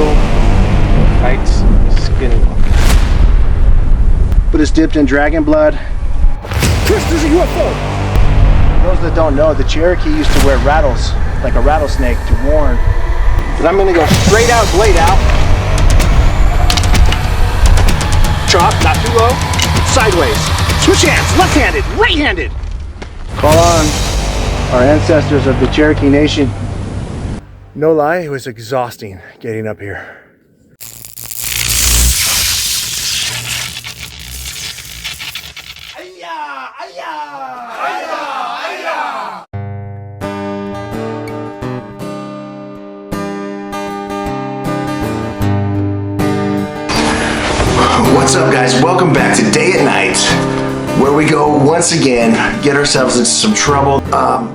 vehicle that fights Skinwalker. But it's dipped in dragon blood. Chris, there's a UFO! For those that don't know, the Cherokee used to wear rattles, like a rattlesnake, to warn. But I'm gonna go straight out, blade out. Chop, not too low. Sideways. Switch hands, left-handed, right-handed. Call on our ancestors of the Cherokee Nation. No lie, it was exhausting getting up here. What's up, guys? Welcome back to Day at Night, where we go once again get ourselves into some trouble.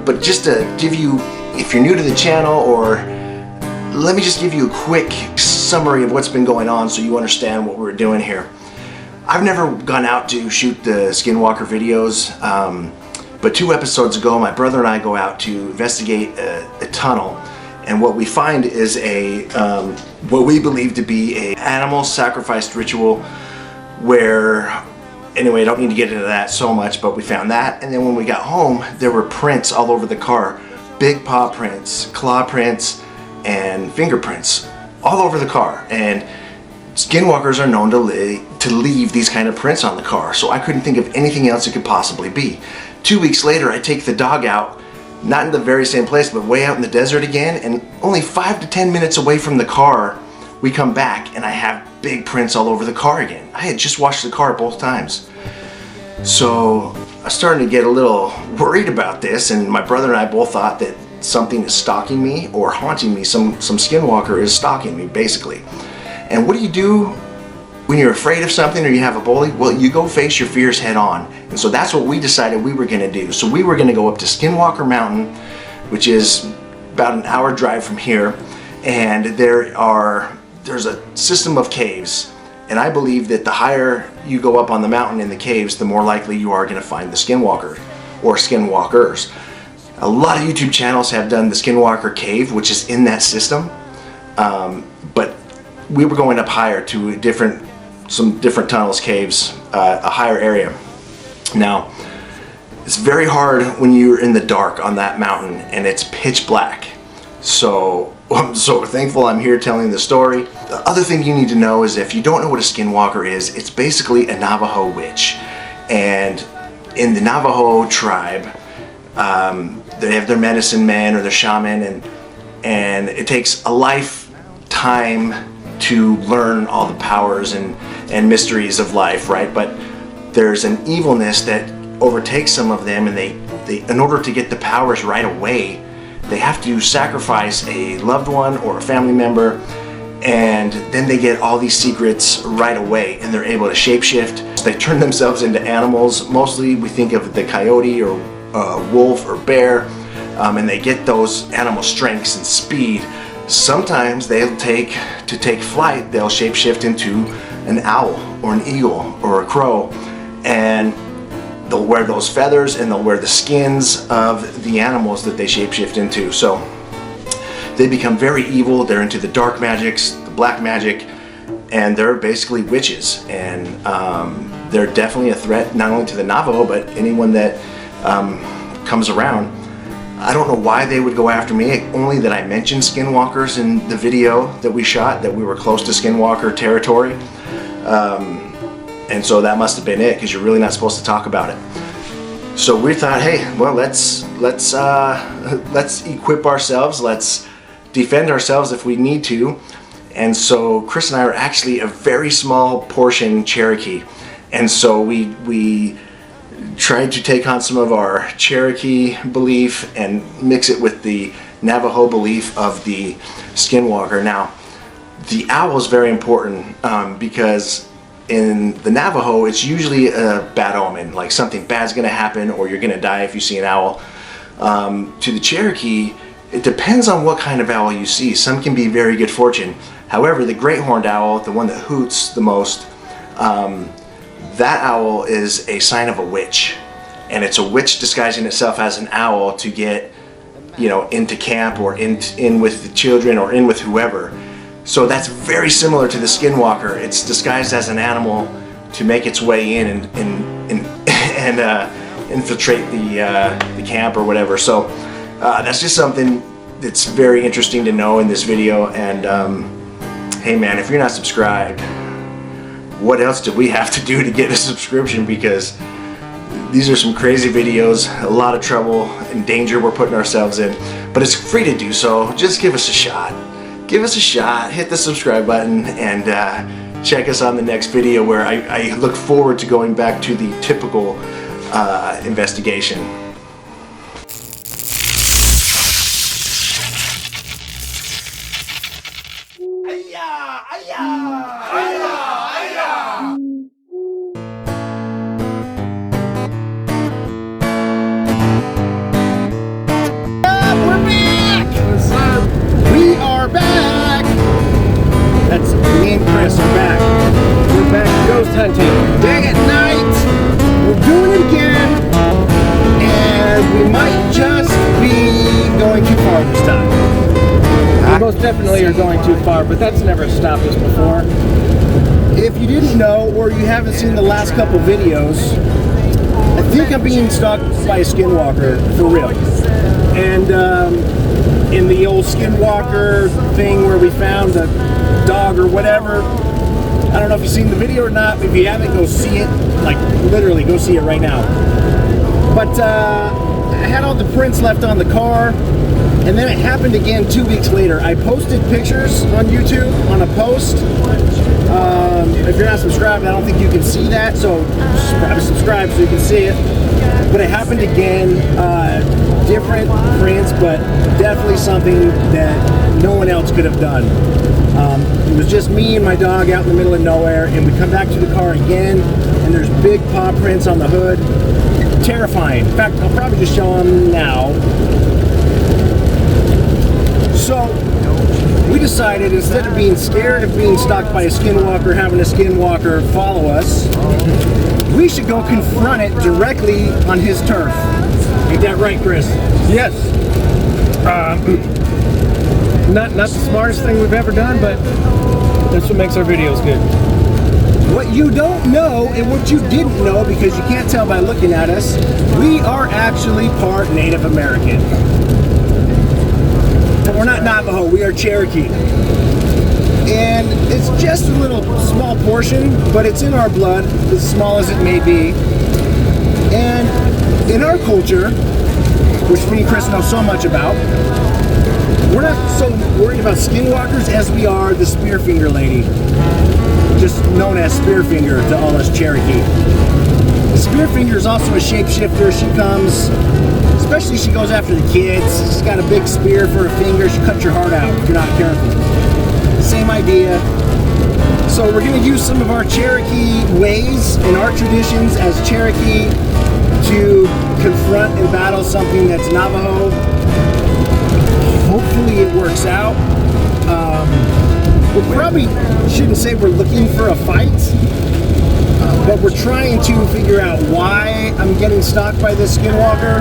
But just to give you, if you're new to the channel, or let me just give you a quick summary of what's been going on so you understand what we're doing here. I've never gone out to shoot the Skinwalker videos, but 2 episodes ago my brother and I go out to investigate a tunnel, and what we find is a what we believe to be a animal sacrifice ritual where, anyway, I don't need to get into that so much, but we found that. And then when we got home, there were prints all over the car, big paw prints, claw prints, and fingerprints all over the car. And Skinwalkers are known to leave these kind of prints on the car, so I couldn't think of anything else it could possibly be. 2 weeks later, I take the dog out, not in the very same place, but way out in the desert again, and only 5 to 10 minutes away from the car, we come back and I have big prints all over the car again. I had just washed the car both times. So I started to get a little worried about this, and my brother and I both thought that something is stalking me or haunting me. Some Skinwalker is stalking me, basically. And what do you do when you're afraid of something or you have a bully? Well, you go face your fears head on. And so that's what we decided we were gonna do. So we were gonna go up to Skinwalker Mountain, which is about an hour drive from here. And there's a system of caves. And I believe that the higher you go up on the mountain in the caves, the more likely you are gonna find the Skinwalker or Skinwalkers. A lot of YouTube channels have done the Skinwalker cave, which is in that system. But we were going up higher to some different tunnels, caves, a higher area. Now, it's very hard when you're in the dark on that mountain and it's pitch black. So I'm so thankful I'm here telling the story. The other thing you need to know is, if you don't know what a Skinwalker is, it's basically a Navajo witch. And in the Navajo tribe, they have their medicine men or their shaman, and it takes a lifetime to learn all the powers and mysteries of life, right? But there's an evilness that overtakes some of them, and they in order to get the powers right away, they have to sacrifice a loved one or a family member, and then they get all these secrets right away, and they're able to shapeshift. They turn themselves into animals. Mostly we think of the coyote or wolf or bear, and they get those animal strengths and speed. Sometimes to take flight, they'll shapeshift into an owl or an eagle or a crow, and they'll wear those feathers and they'll wear the skins of the animals that they shapeshift into. So they become very evil. They're into the dark magics, the black magic, and they're basically witches. And they're definitely a threat, not only to the Navajo, but anyone that comes around. I don't know why they would go after me, only that I mentioned Skinwalkers in the video that we shot, that we were close to Skinwalker territory. And so that must have been it, because you're really not supposed to talk about it. So we thought, hey, well, let's equip ourselves, let's defend ourselves if we need to. And so Chris and I are actually a very small portion Cherokee, and so we tried to take on some of our Cherokee belief and mix it with the Navajo belief of the Skinwalker. Now, the owl is very important because in the Navajo, it's usually a bad omen, like something bad's gonna happen or you're gonna die if you see an owl. To the Cherokee, it depends on what kind of owl you see. Some can be very good fortune. However, the great horned owl, the one that hoots the most, that owl is a sign of a witch. And it's a witch disguising itself as an owl to get, into camp or in with the children or in with whoever. So that's very similar to the Skinwalker. It's disguised as an animal to make its way in and infiltrate the camp or whatever. So that's just something that's very interesting to know in this video. And hey man, if you're not subscribed, what else do we have to do to get a subscription? Because these are some crazy videos, a lot of trouble and danger we're putting ourselves in, but it's free to do so. Just give us a shot. Give us a shot, hit the subscribe button, and check us on the next video, where I look forward to going back to the typical investigation. That's me and Chris are back. We're back ghost hunting. Day at night. We're doing it again. And we might just be going too far this time. We most definitely are going too far, but that's never stopped us before. If you didn't know, or you haven't seen the last couple videos, I think I'm being stalked by a Skinwalker, for real. And in the old Skinwalker thing where we found the dog or whatever, I don't know if you've seen the video or not. If you haven't, go see it. Like, literally, go see it right now. But I had all the prints left on the car, and then it happened again 2 weeks later. I posted pictures on YouTube on a post. If you're not subscribed, I don't think you can see that, so subscribe so you can see it. But it happened again, different prints, but definitely something that no one else could have done. It was just me and my dog out in the middle of nowhere, and we come back to the car again, and there's big paw prints on the hood. Terrifying. In fact, I'll probably just show them now. So we decided, instead of being scared of being stalked by a Skinwalker, having a Skinwalker follow us, we should go confront it directly on his turf. Ain't that right, Chris? Yes. Not the smartest thing we've ever done, but that's what makes our videos good. What you don't know, and what you didn't know, because you can't tell by looking at us, we are actually part Native American. But we're not Navajo, we are Cherokee. And it's just a little small portion, but it's in our blood, as small as it may be. And in our culture, which me and Chris know so much about, we're not so worried about Skinwalkers as we are the Spearfinger lady, just known as Spearfinger to all us Cherokee. The Spearfinger is also a shapeshifter. She comes, especially she goes after the kids. She's got a big spear for a finger. She cuts your heart out if you're not careful. Same idea. So we're going to use some of our Cherokee ways and our traditions as Cherokee to confront and battle something that's Navajo. Hopefully it works out. We probably shouldn't say we're looking for a fight, but we're trying to figure out why I'm getting stalked by this Skinwalker,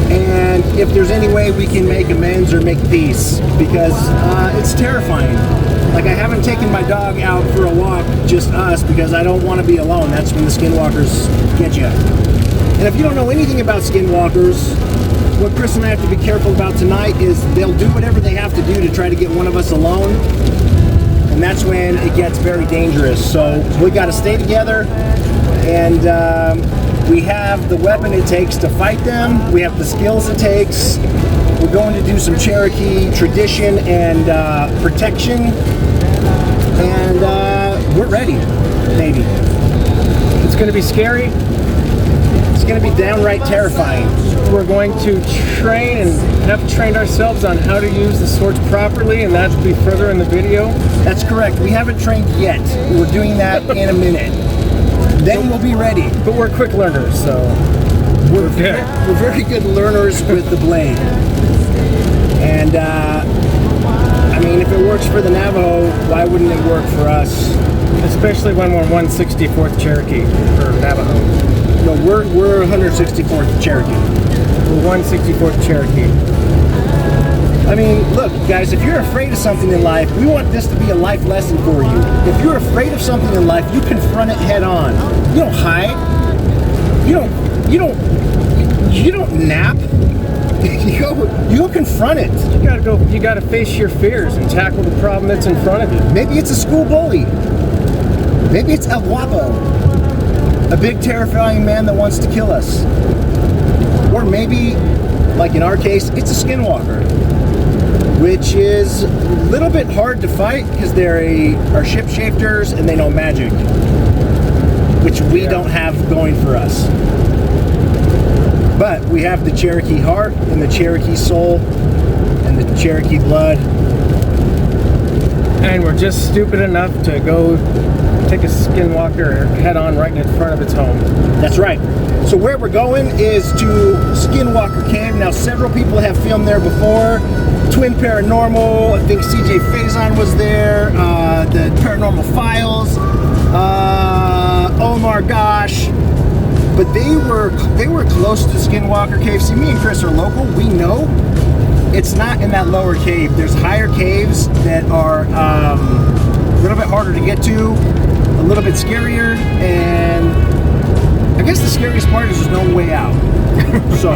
and if there's any way we can make amends or make peace, because it's terrifying. Like, I haven't taken my dog out for a walk, just us, because I don't want to be alone. That's when the Skinwalkers get you. And if you don't know anything about Skinwalkers, what Chris and I have to be careful about tonight is they'll do whatever they have to do to try to get one of us alone. And that's when it gets very dangerous. So we got to stay together, and we have the weapon it takes to fight them. We have the skills it takes. We're going to do some Cherokee tradition and protection, and we're ready, maybe. It's going to be scary. It's going to be downright terrifying. We're going to train and have trained ourselves on how to use the swords properly, and that will be further in the video. That's correct. We haven't trained yet. We're doing that in a minute. Then we'll be ready. But we're quick learners, so we're very good learners with the blade. And I mean, if it works for the Navajo, why wouldn't it work for us? Especially when we're 164th Cherokee for Navajo. No, we're 164th Cherokee. We're 164th Cherokee. I mean, look, guys, if you're afraid of something in life, we want this to be a life lesson for you. If you're afraid of something in life, you confront it head on. You don't hide. You don't nap. You go confront it. You gotta face your fears and tackle the problem that's in front of you. Maybe it's a school bully. Maybe it's El Guapo, a big terrifying man that wants to kill us. Or maybe, like in our case, it's a Skinwalker, which is a little bit hard to fight because they're are shapeshifters and they know magic, which we don't have going for us. But we have the Cherokee heart and the Cherokee soul and the Cherokee blood. And we're just stupid enough to go take a Skinwalker head on right in front of its home. That's right. So where we're going is to Skinwalker Cave. Now, several people have filmed there before. Twin Paranormal, I think CJ Faison was there, the Paranormal Files, oh my gosh. But they were close to Skinwalker Cave. See, me and Chris are local. We know it's not in that lower cave. There's higher caves that are a little bit harder to get to, a little bit scarier, and I guess the scariest part is there's no way out. So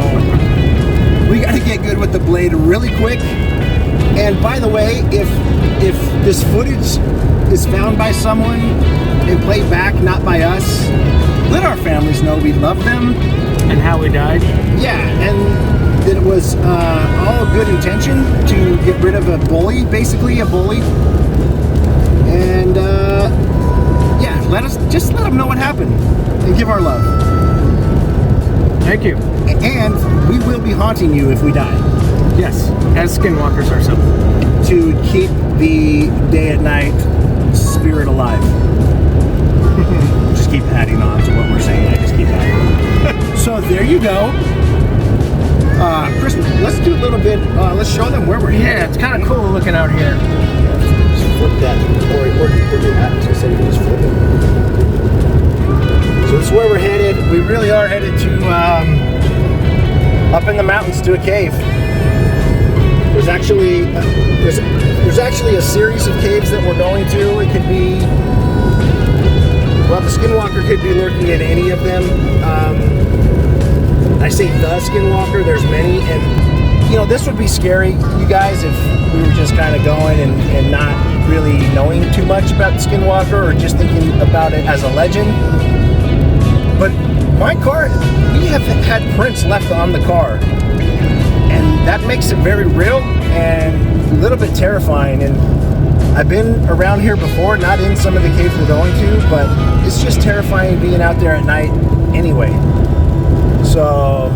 we got to get good with the blade really quick. And by the way, if this footage is found by someone and played back, not by us, let our families know we love them. And how we died. Yeah, and that it was all good intention to get rid of a bully, basically a bully. And yeah, let them know what happened and give our love. Thank you. And we will be haunting you if we die. Yes, as Skinwalkers ourselves. To keep the day and night spirit alive. Just keep adding on to what we're saying. I just keep adding. So there you go. Chris, let's do a little bit. Let's show them where we're headed. Yeah, it's kind of cool looking out here. Just flip that, or do that. So I said you can just flip it. So this is where we're headed. We really are headed to up in the mountains to a cave. There's actually there's actually a series of caves that we're going to. It could be, well, the Skinwalker could be lurking in any of them. I say the Skinwalker, there's many, and you know, this would be scary, you guys, if we were just kind of going and not really knowing too much about the Skinwalker or just thinking about it as a legend. But my car, we have had prints left on the car, and that makes it very real and a little bit terrifying. And I've been around here before, not in some of the caves we're going to, but it's just terrifying being out there at night anyway. So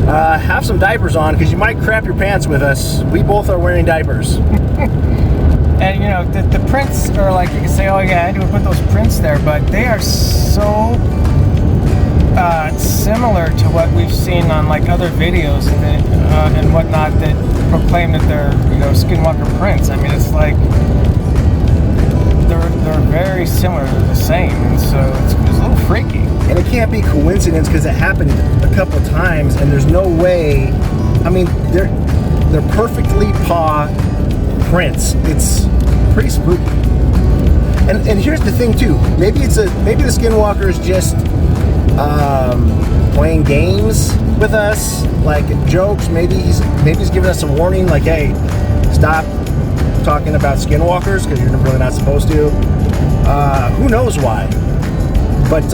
have some diapers on, because you might crap your pants with us. We both are wearing diapers. And you know, the prints are like, you can say, oh yeah, I had to put those prints there, but they are so similar to what we've seen on like other videos and whatnot that proclaim that they're, you know, Skinwalker prints. I mean, it's like they're very similar, they're the same, and so it's a little freaky. And it can't be coincidence, because it happened a couple times, and there's no way. I mean, they're perfectly paw prints. It's pretty spooky. And here's the thing too. Maybe the Skinwalker is just playing games with us, like jokes. Maybe he's giving us a warning, like, hey, stop talking about Skinwalkers because you're really not supposed to. Who knows why? But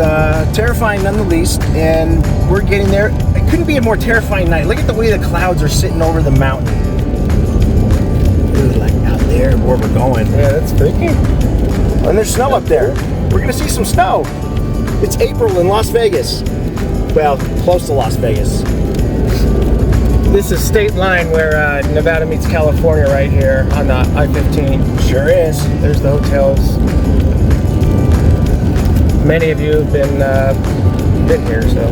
terrifying none the least, and we're getting there. It couldn't be a more terrifying night. Look at the way the clouds are sitting over the mountain. Really, like out there where we're going. Yeah, that's freaky. And there's snow up there. We're gonna see some snow. It's April in Las Vegas. Well, close to Las Vegas. This is state line where Nevada meets California, right here on the I-15. Sure is. There's the hotels. Many of you have been here, so.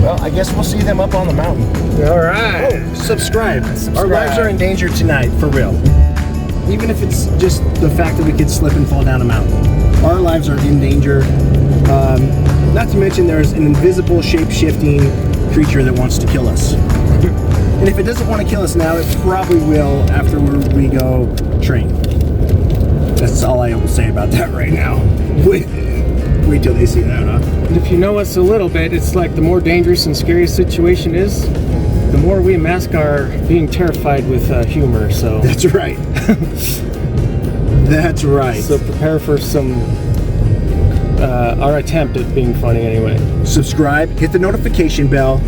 Well, I guess we'll see them up on the mountain. All right. Oh, subscribe. Our lives are in danger tonight, for real. Even if it's just the fact that we could slip and fall down a mountain. Our lives are in danger. Not to mention there's an invisible shape-shifting creature that wants to kill us. And if it doesn't want to kill us now, it probably will after we go train. That's all I will say about that right now. Wait till they see that, huh? And if you know us a little bit, it's like the more dangerous and scary a situation is, the more we mask our being terrified with humor. So that's right. That's right. So prepare for some our attempt at being funny anyway. Subscribe, hit the notification bell.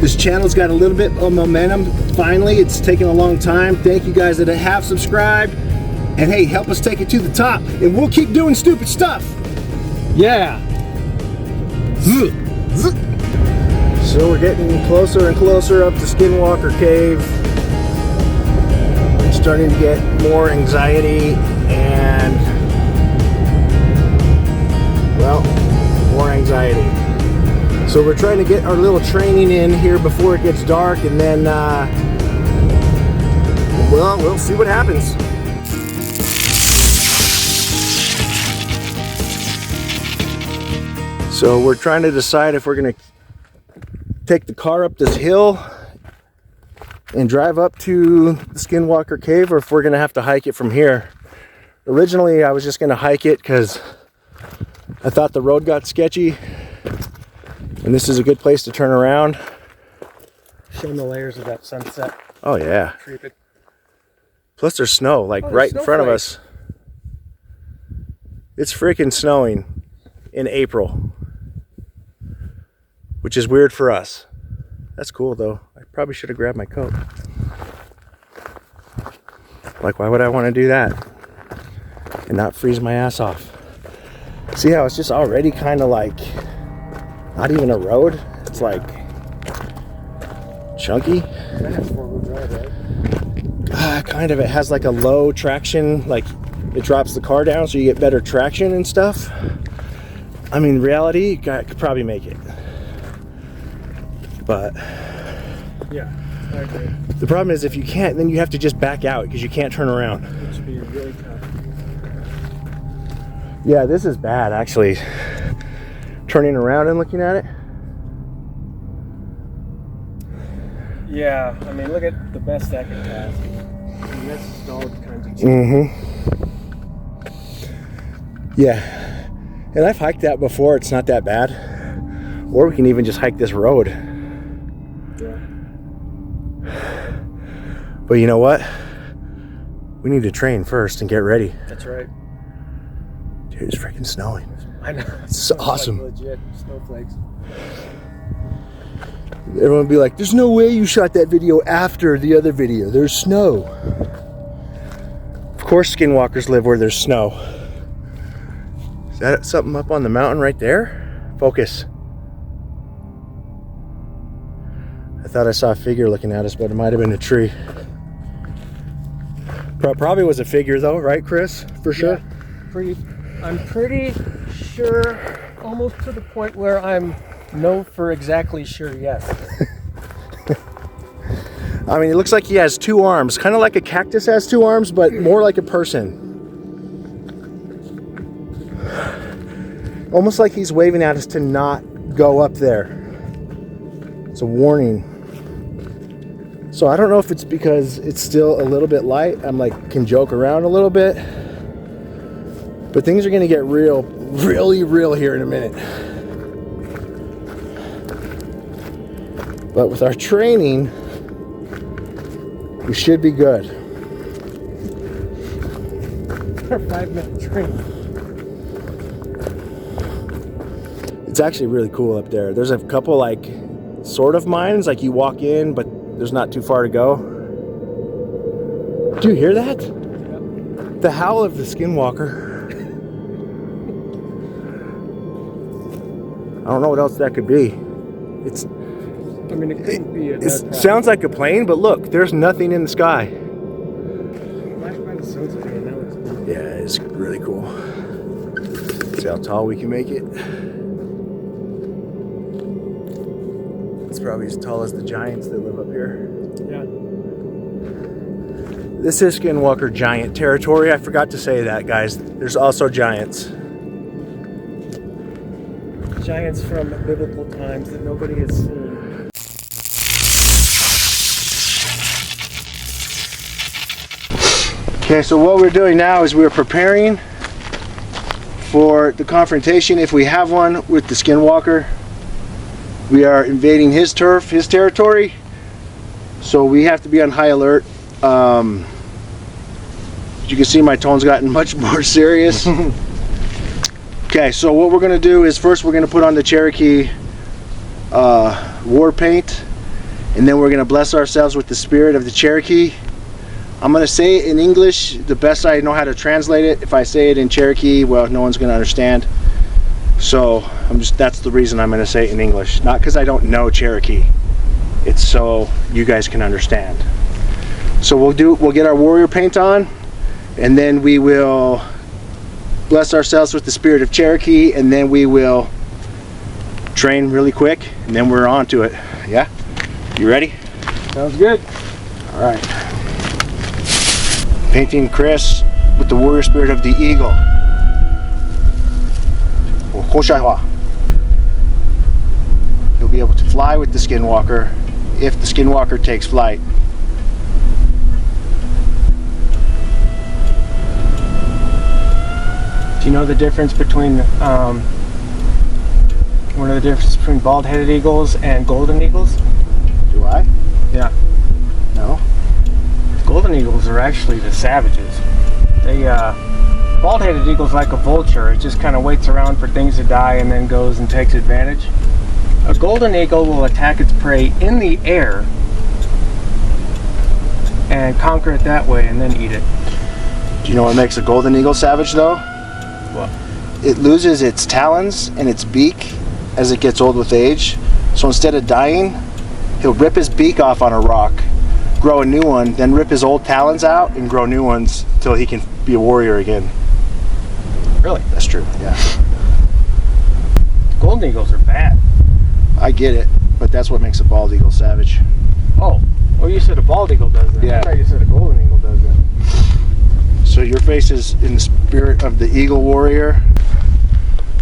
This channel's got a little bit of momentum. Finally, it's taken a long time. Thank you guys that have subscribed. And hey, help us take it to the top. And we'll keep doing stupid stuff. Yeah. So we're getting closer and closer up to Skinwalker Cave. I'm starting to get more anxiety and, well, more anxiety. So we're trying to get our little training in here before it gets dark, and then, well, we'll see what happens. So we're trying to decide if we're gonna take the car up this hill and drive up to the Skinwalker Cave, or if we're gonna have to hike it from here. Originally, I was just gonna hike it because I thought the road got sketchy, and this is a good place to turn around. Show them the layers of that sunset. Oh yeah. Creepy. Plus there's snow, like right in front of us. It's freaking snowing in April, which is weird for us. That's cool though. I probably should have grabbed my coat. Like, why would I want to do that and not freeze my ass off? See how it's just already kind of like not even a road. It's like chunky. That has four-wheel drive, right? Kind of. It has like a low traction, like it drops the car down so you get better traction and stuff. I mean, in reality, you could probably make it. But yeah, I agree. The problem is if you can't, then you have to just back out because you can't turn around. Which would be really tough. Yeah, this is bad actually. Turning around and looking at it. Yeah, I mean, look at the best that can pass. I mean, that's stalled kinds of Yeah, and I've hiked that before. It's not that bad. Or we can even just hike this road. Yeah. But you know what? We need to train first and get ready. That's right. Dude, it's freaking snowing. I know. It's awesome. Like legit snowflakes. Everyone would be like, there's no way you shot that video after the other video. There's snow. Of course skinwalkers live where there's snow. Is that something up on the mountain right there? Focus. I thought I saw a figure looking at us, but it might have been a tree. Probably was a figure though, right, Chris? For sure? Yeah, I'm pretty sure, almost to the point where I'm no for exactly sure, yes. I mean, it looks like he has two arms, kind of like a cactus has two arms, but more like a person. Almost like he's waving at us to not go up there. It's a warning. So I don't know if it's because it's still a little bit light. I'm like, can joke around a little bit. But things are gonna get really real here in a minute. But with our training, we should be good. Our 5-minute train. It's actually really cool up there. There's a couple like sort of mines, like you walk in, but there's not too far to go. Do you hear that? Yep. The howl of the Skinwalker. I don't know what else that could be. It's. I mean, it couldn't be a It sounds like a plane, but look, there's nothing in the sky. Flashed by the sunset and now it's blue. Yeah, it's really cool. See how tall we can make it. It's probably as tall as the giants that live up here. Yeah. This is Skinwalker giant territory. I forgot to say that, guys. There's also giants. Giants from biblical times that nobody has seen. Okay, so what we're doing now is we're preparing for the confrontation, if we have one, with the Skinwalker. We are invading his turf, his territory, so we have to be on high alert. As you can see, my tone's gotten much more serious. Okay, so what we're going to do is first we're going to put on the Cherokee war paint, and then we're going to bless ourselves with the spirit of the Cherokee. I'm going to say it in English the best I know how to translate it. If I say it in Cherokee, well, no one's going to understand. So that's the reason I'm going to say it in English. Not because I don't know Cherokee. It's so you guys can understand. So we'll get our warrior paint on, and then we will bless ourselves with the spirit of Cherokee, and then we will train really quick, and then we're on to it. Yeah? You ready? Sounds good. All right. Painting Chris with the warrior spirit of the eagle. He'll be able to fly with the Skinwalker if the Skinwalker takes flight. Do you know the difference between bald-headed eagles and golden eagles? Do I? Yeah. No. Golden eagles are actually the savages. They bald-headed eagle's like a vulture. It just kind of waits around for things to die and then goes and takes advantage. A golden eagle will attack its prey in the air and conquer it that way and then eat it. Do you know what makes a golden eagle savage though? What? It loses its talons and its beak as it gets old with age. So instead of dying, he'll rip his beak off on a rock, grow a new one, then rip his old talons out and grow new ones till he can be a warrior again. Really? That's true, yeah. Golden eagles are bad. I get it, but that's what makes a bald eagle savage. Oh, well, you said a bald eagle does that. Yeah. I thought you said a golden eagle does that. So your face is in the spirit of the eagle warrior.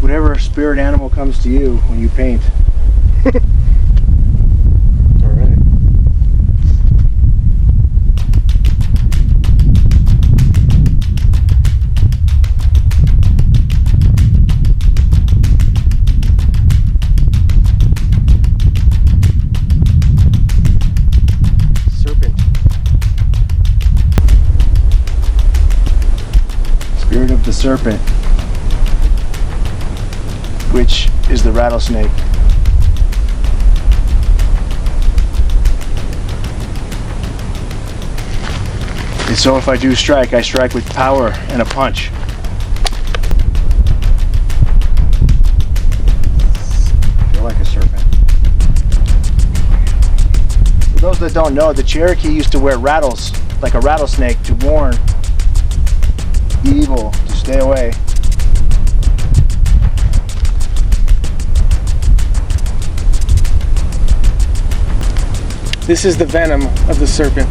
Whatever spirit animal comes to you when you paint. All right. Spirit of the serpent, which is the rattlesnake. And so if I do strike, I strike with power and a punch. I feel like a serpent. For those that don't know, the Cherokee used to wear rattles, like a rattlesnake, to warn evil to stay away. This is the venom of the serpent.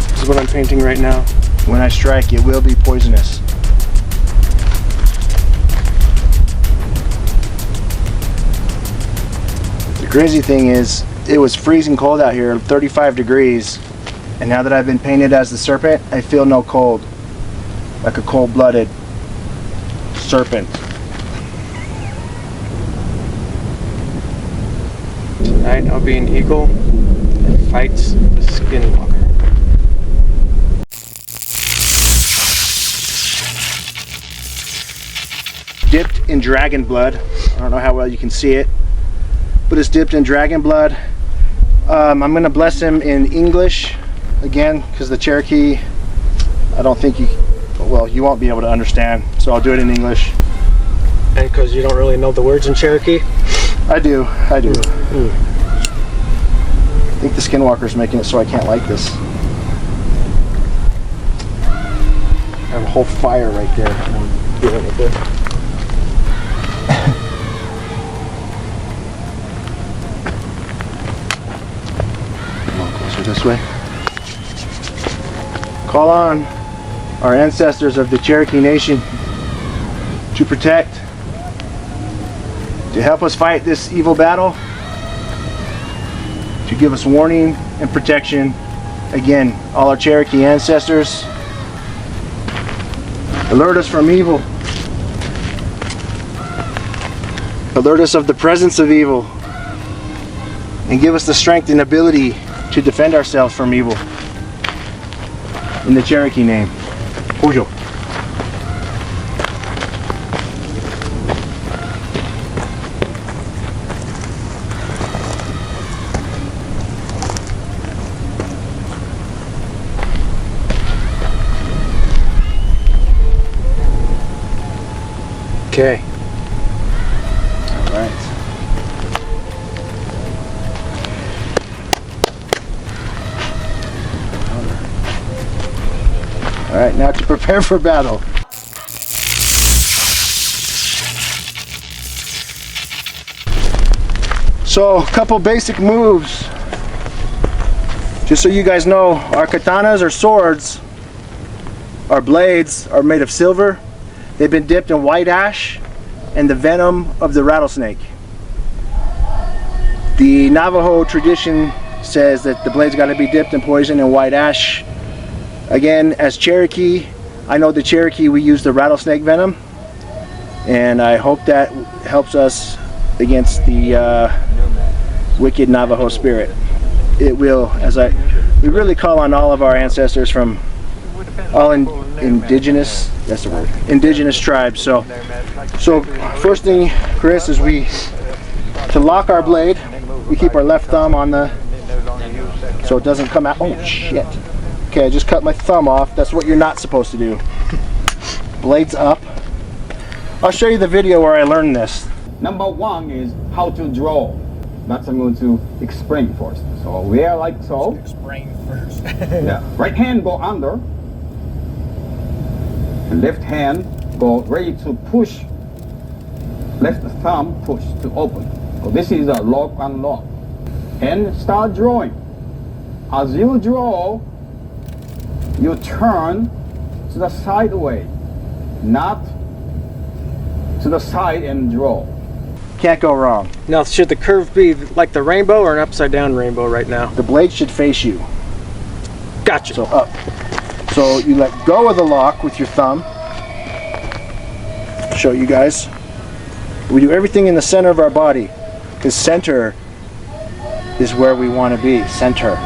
This is what I'm painting right now. When I strike, it will be poisonous. The crazy thing is, it was freezing cold out here, 35 degrees, and now that I've been painted as the serpent, I feel no cold. Like a cold-blooded serpent. Tonight I'll be an eagle that fights the Skinwalker. Dipped in dragon blood. I don't know how well you can see it, but it's dipped in dragon blood. I'm going to bless him in English again, because the Cherokee, I don't think you won't be able to understand, so I'll do it in English. And because you don't really know the words in Cherokee? I do. I think the Skinwalker's making it so I can't like this. I have a whole fire right there. I'm dealing with it. Come on, closer this way. Call on our ancestors of the Cherokee Nation to protect, to help us fight this evil battle, to give us warning and protection. Again, all our Cherokee ancestors, Alert us from evil. Alert us of the presence of evil. And give us the strength and ability to defend ourselves from evil. In the Cherokee name. Hojo. Okay. All right. All right, now to prepare for battle. So, a couple basic moves. Just so you guys know, our katanas or swords, our blades are made of silver. They've been dipped in white ash and the venom of the rattlesnake. The Navajo tradition says that the blade's got to be dipped in poison and white ash. Again, as Cherokee, I know the Cherokee, we use the rattlesnake venom, and I hope that helps us against the wicked Navajo spirit. It will, we really call on all of our ancestors from all indigenous, that's the word, indigenous tribes. So first thing, Chris, is to lock our blade, we keep our left thumb on so it doesn't come out. Oh shit. Okay, I just cut my thumb off. That's what you're not supposed to do. Blades up. I'll show you the video where I learned this. Number one is how to draw. That's I'm going to explain first. So we are like so. Explain first. Yeah. Right hand go under. Left hand go ready to push. Left thumb push to open. So this is a lock unlock. And start drawing. As you draw, you turn to the side way, not to the side and draw. Can't go wrong. Now, should the curve be like the rainbow or an upside down rainbow right now? The blade should face you. Gotcha. So up. So you let go of the lock with your thumb. Show you guys. We do everything in the center of our body, because center is where we want to be. Center.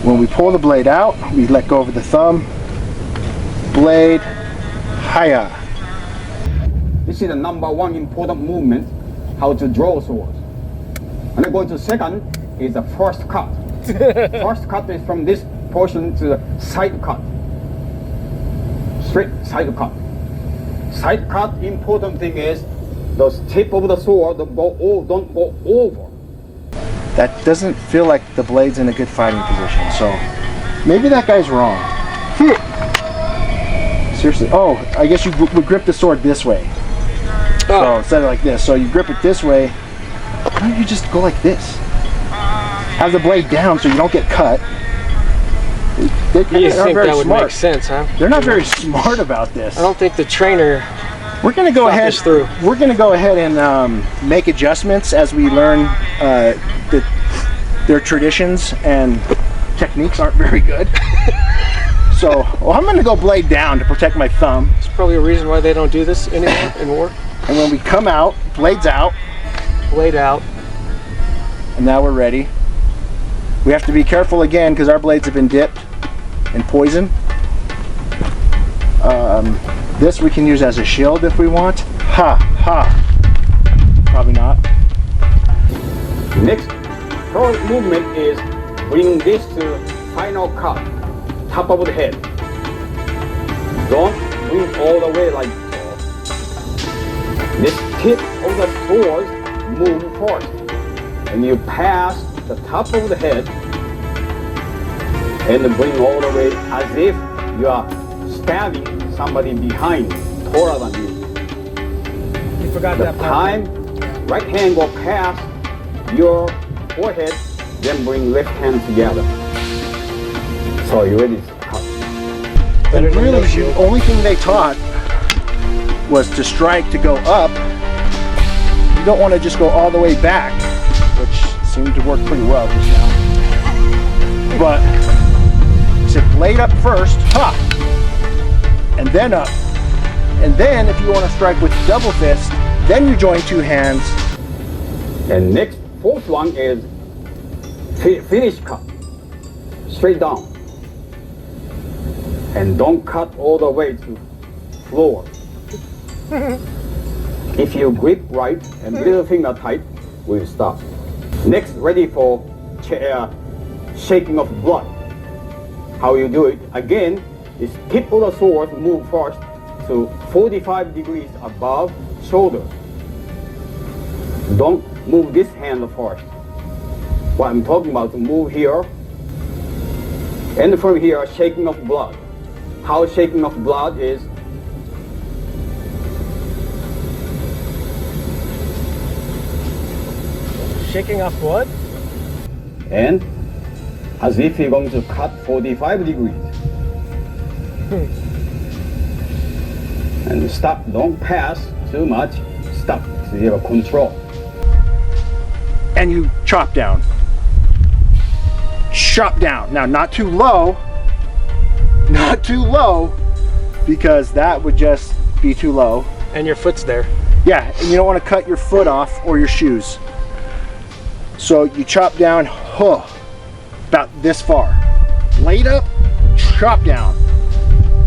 When we pull the blade out, we let go of the thumb. Blade, haya. This is the number one important movement, how to draw swords. And then going to second is the first cut. First cut is from this portion to the side cut. Straight side cut. Side cut, important thing is the tip of the sword don't go over. That doesn't feel like the blade's in a good fighting position, so maybe that guy's wrong. Seriously. Oh, I guess you would grip the sword this way. So instead of like this, so you grip it this way. Why don't you just go like this? Have the blade down so you don't get cut. They You aren't think very that would smart. make sense, huh? They're not very smart about this. I don't think the trainer We're gonna go thought ahead. this through. We're gonna go ahead and make adjustments as we learn that their traditions and techniques aren't very good. So, well, I'm gonna go blade down to protect my thumb. It's probably a reason why they don't do this anymore in war. And when we come out, blades out, Blade out. and now we're ready. We have to be careful again because our blades have been dipped in poison. This we can use as a shield if we want. Ha, ha. Probably not. Next, third movement is bring this to final cut, top of the head. Don't bring all the way like so. This tip of the sword move first. And you pass the top of the head and bring all the way as if you are stabbing somebody behind, taller than you. You forgot The that part. time, right hand go past your forehead, then bring left hand together. So you ready to cut. And really, the only thing they taught was to strike to go up. You don't want to just go all the way back, which seemed to work pretty well just now. But I said blade up first, ha! then up. And then if you want to strike with double fist, then you join two hands. And next, fourth one is finish cut, straight down. And don't cut all the way to floor. If you grip right and middle finger tight, we'll stop. Next, ready for shaking of blood. How you do it, again, is tip of the sword move first to 45 degrees above shoulder. Don't move this hand first. What I'm talking about, to move here, and from here, shaking of blood. How shaking of blood is, Shaking off blood? and as if you're going to cut 45 degrees. And stop, don't pass too much, stop, so you have control. And you chop down. Chop down. Now, not too low, because that would just be too low. And your foot's there. Yeah, and you don't want to cut your foot off or your shoes. So you chop down, about this far. Blade up, chop down.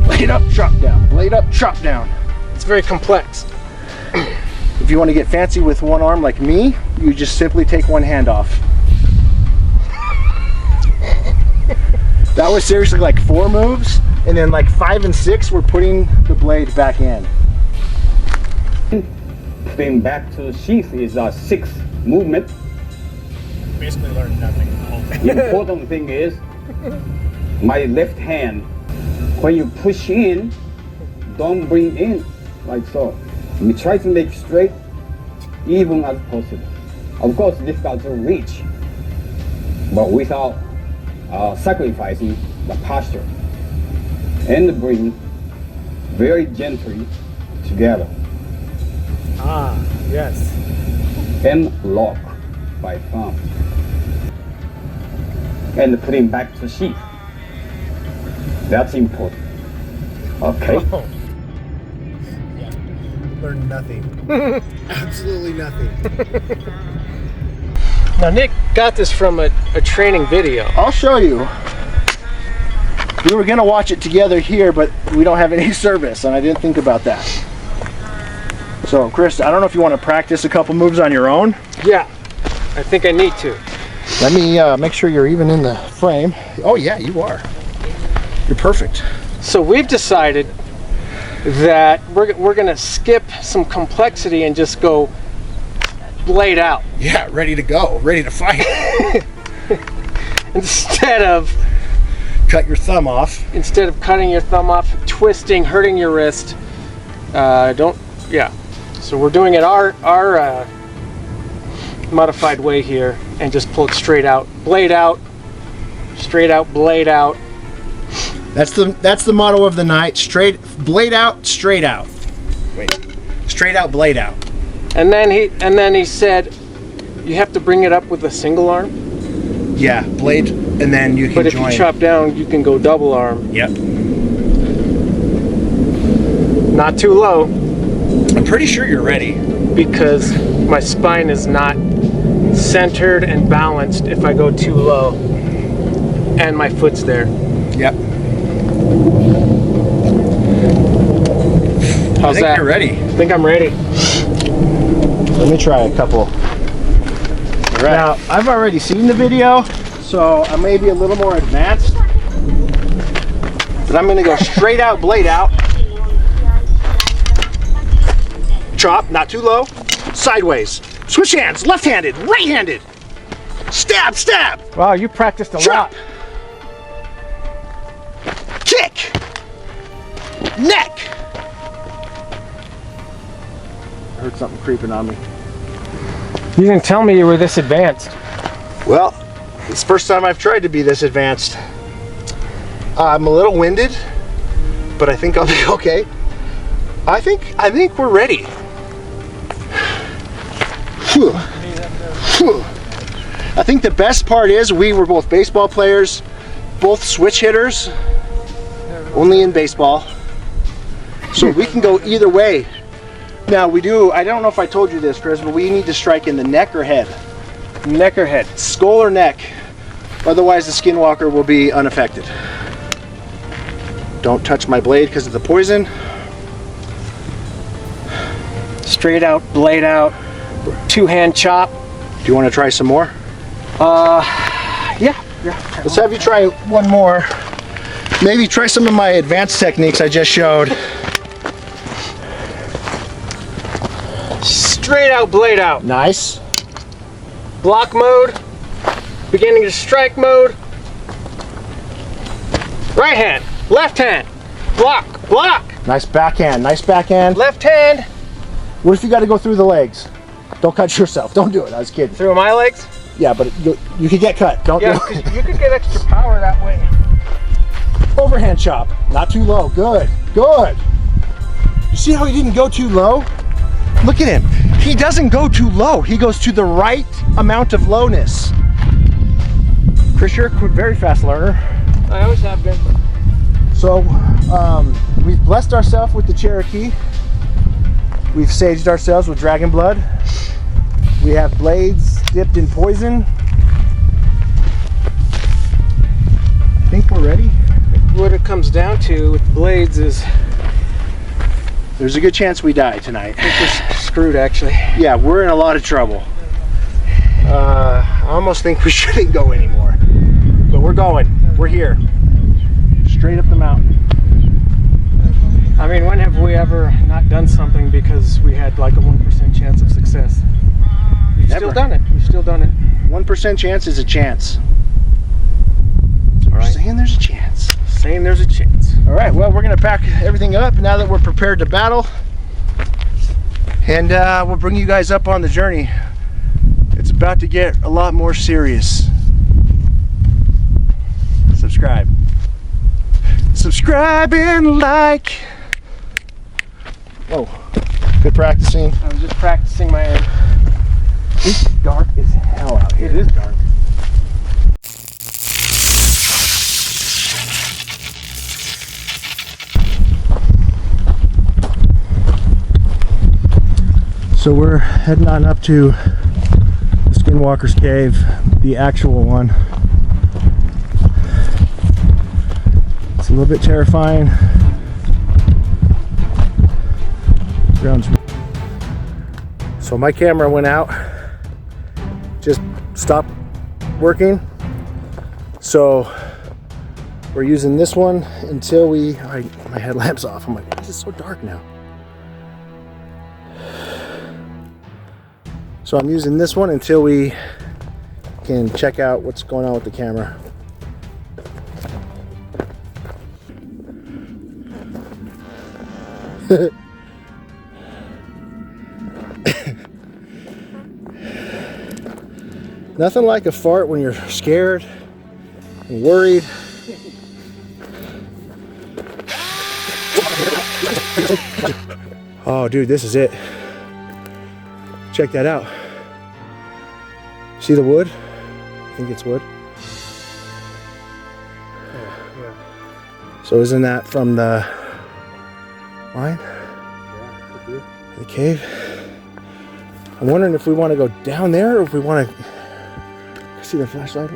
Blade up, chop down. Blade up, chop down. It's very complex. If you want to get fancy with one arm like me, you just simply take one hand off. That was seriously like 4 moves, and then like 5 and 6 we're putting the blade back in. Putting back to the sheath is a 6th movement. Basically learned nothing the whole thing. The important thing is, my left hand, when you push in, don't bring in, like so. We try to make straight, even as possible. Of course, difficult to reach, but without sacrificing the posture. And bring very gently together. Ah, yes. And lock by thumb. And putting back to sheath. That's important. Okay. Oh. Yeah. Learned nothing. Absolutely nothing. Now Nick got this from a training video. I'll show you. We were gonna watch it together here, but we don't have any service, and I didn't think about that. So Chris, I don't know if you want to practice a couple moves on your own. Yeah, I think I need to. Let me make sure you're even in the frame. Oh yeah, you are. You're perfect. So we've decided that we're gonna skip some complexity and just go blade out. Yeah, ready to go, ready to fight. Instead of Cut your thumb off. Instead of cutting your thumb off, twisting, hurting your wrist. Yeah. So we're doing it our modified way here, and just pull it straight out, blade out, straight out, blade out. That's the motto of the night. Straight blade out, straight out. Wait, straight out, blade out. And then he said, you have to bring it up with a single arm. Yeah, blade, and then you can But if join. you chop down, you can go double arm. Yep. Not too low, I'm pretty sure you're ready. because my spine is not centered and balanced if I go too low. And my foot's there. Yep. How's I think that? you're ready. I think I'm ready. Let me try a couple. All right. Now, I've already seen the video, so I may be a little more advanced. But I'm gonna go straight out, blade out. Chop, not too low. Sideways. Switch hands, left-handed, right-handed. Stab, stab. Wow, you practiced a Chop. lot. Kick. Neck. I heard something creeping on me. You didn't tell me you were this advanced. Well, it's the first time I've tried to be this advanced. I'm a little winded, but I think I'll be okay. I think we're ready. Whew. Whew. I think the best part is we were both baseball players, both switch hitters, only in baseball. So we can go either way. Now we do, I don't know if I told you this, Chris, but we need to strike in the neck or head. Neck or head? Skull or neck. Otherwise the Skinwalker will be unaffected. Don't touch my blade because of the poison. Straight out, blade out, two-hand chop. Do you want to try some more? Yeah. Let's have you try one more. Maybe try some of my advanced techniques I just showed. Straight out, blade out. Nice. Block mode. Beginning to strike mode. Right hand, left hand. Block, block. Nice backhand, nice backhand. Left hand. What if you got to go through the legs? Don't cut yourself. Don't do it. I was kidding. Through my legs? Yeah, but you could get cut. Don't Yeah, do it. you could get extra power that way. Overhand chop. Not too low. Good. Good. You see how he didn't go too low? Look at him. He doesn't go too low. He goes to the right amount of lowness. Chris, you're a very fast learner. I always have been. So we've blessed ourselves with the Cherokee. We've saged ourselves with dragon blood. We have blades dipped in poison. I think we're ready. What it comes down to with blades is There's a good chance we die tonight. I think we're screwed, actually. Yeah, we're in a lot of trouble. I almost think we shouldn't go anymore. But we're going. We're here. Straight up the mountain. I mean, when have we ever not done something because we had like a 1% chance of success? We've Never. still done it. We've still done it. 1% chance is a chance. All right. Saying there's a chance. Saying there's a chance. All right, well, we're gonna pack everything up now that we're prepared to battle. And we'll bring you guys up on the journey. It's about to get a lot more serious. Subscribe. Subscribe and like. Whoa, good practicing. I'm just practicing my aim. It's dark as hell out here. It is dark. So we're heading on up to the Skinwalker's cave, the actual one. It's a little bit terrifying. Ground's... So my camera went out, just stopped working. So we're using this one until we... my headlamp's off. I'm like, this is so dark now. So I'm using this one until we can check out what's going on with the camera. Nothing like a fart when you're scared and worried. Oh, dude, this is it. Check that out. See the wood? I think it's wood. Yeah. So isn't that from the mine? Yeah, could be. The cave? I'm wondering if we want to go down there or if we want to see the flashlight.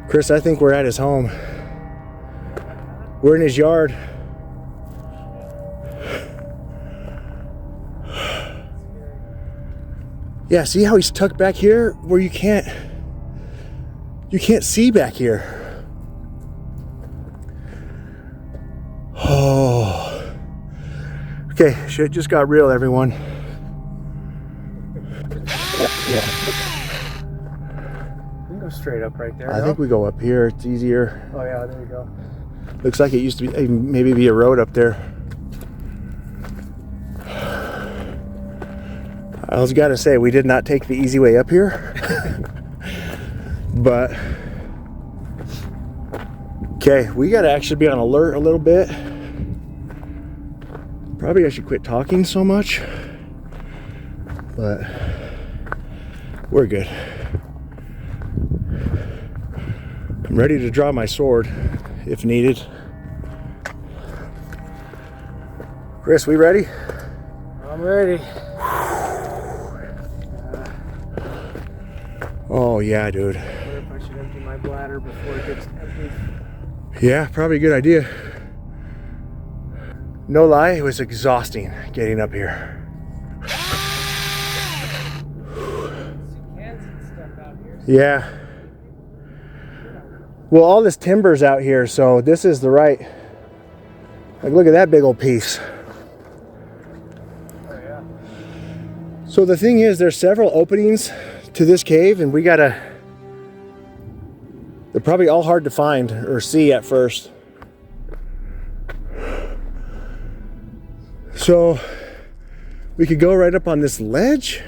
Chris, I think we're at his home. We're in his yard. Yeah, see how he's tucked back here where you can't see back here. Oh. Okay, shit just got real, everyone. Yeah. We can go straight up right there. I think we go up here, it's easier. Oh yeah, there you go. Looks like it used to be, maybe be a road up there. I was gotta say, we did not take the easy way up here. But, okay, we gotta actually be on alert a little bit. Probably I should quit talking so much, but we're good. I'm ready to draw my sword if needed. Chris, we ready? I'm ready. Oh yeah, dude. I wonder if I should empty my bladder before it gets empty. Yeah, probably a good idea. No lie, it was exhausting getting up here. Yeah. Well, all this timber's out here, so this is the right. Like, look at that big old piece. Oh yeah. So the thing is, there's several openings to this cave, and we gotta. They're probably all hard to find or see at first. So we could go right up on this ledge,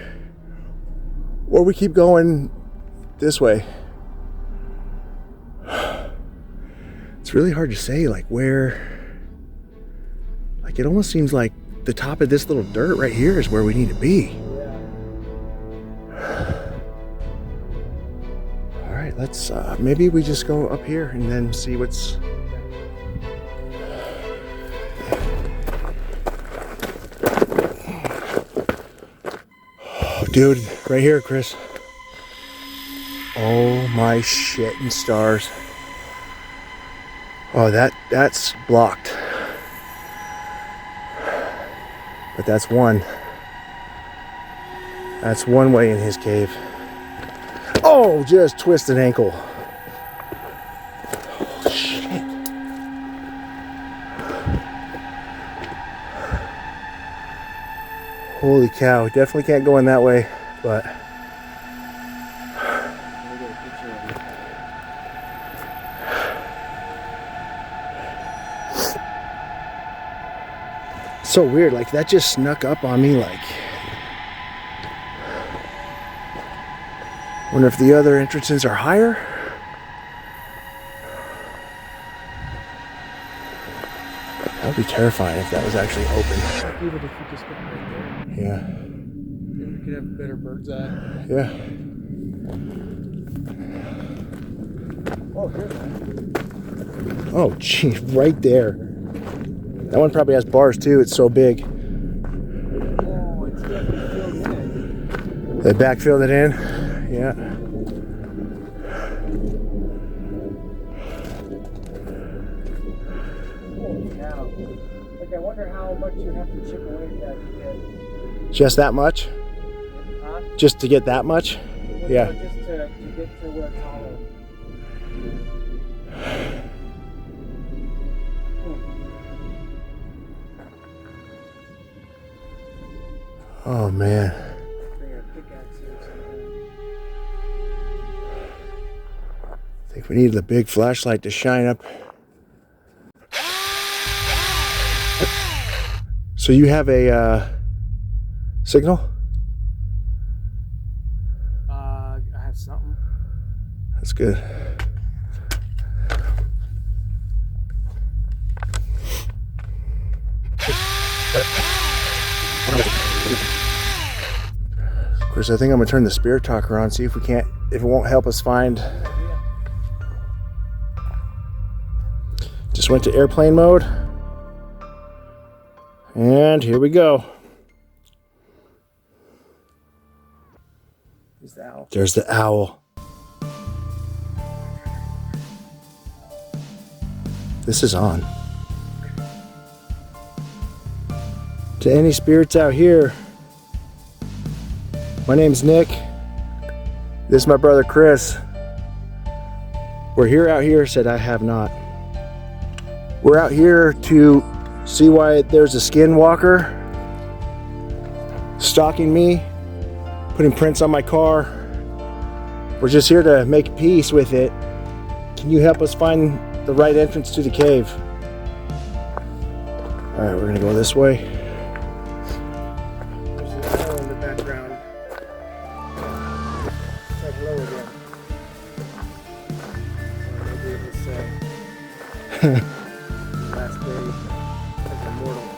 or we keep going this way. It's really hard to say, like, where. Like, it almost seems like the top of this little dirt right here is where we need to be. All right, let's maybe we just go up here and then see what's. Oh, dude, right here, Chris. Oh my shit and stars. Oh, that's blocked. But that's one. That's one way in his cave. Oh, just twisted ankle. Oh, shit. Holy cow, definitely can't go in that way, but. So weird, like that just snuck up on me, like. Wonder if the other entrances are higher. That would be terrifying if that was actually open. Even if you just go right there, Yeah. then we could have a better bird's eye. Yeah. Oh, here's one. Oh, gee, right there. That one probably has bars too. It's so big. Oh, it's definitely filled in. They backfilled it in. Yeah. Holy cow. Like, I wonder how much you have to chip away at that to get. Just that much? Huh? Just to get that much? Well, Yeah. no, just to get to where it's hollow. Oh man. Bring a pickaxe here or something. I think we need a big flashlight to shine up. So you have a signal? I have something. That's good. Of course, I think I'm gonna turn the spirit talker on, see if it won't help us find. Just went to airplane mode. And here we go. Is the owl. There's the owl. This is on. To any spirits out here, my name's Nick. This is my brother Chris. We're here out here, said I have not. We're out here to see why there's a Skinwalker stalking me, putting prints on my car. We're just here to make peace with it. Can you help us find the right entrance to the cave? All right, we're gonna go this way. There's an owl in the background. Said hello again. I'll be able to say. Last day as a mortal.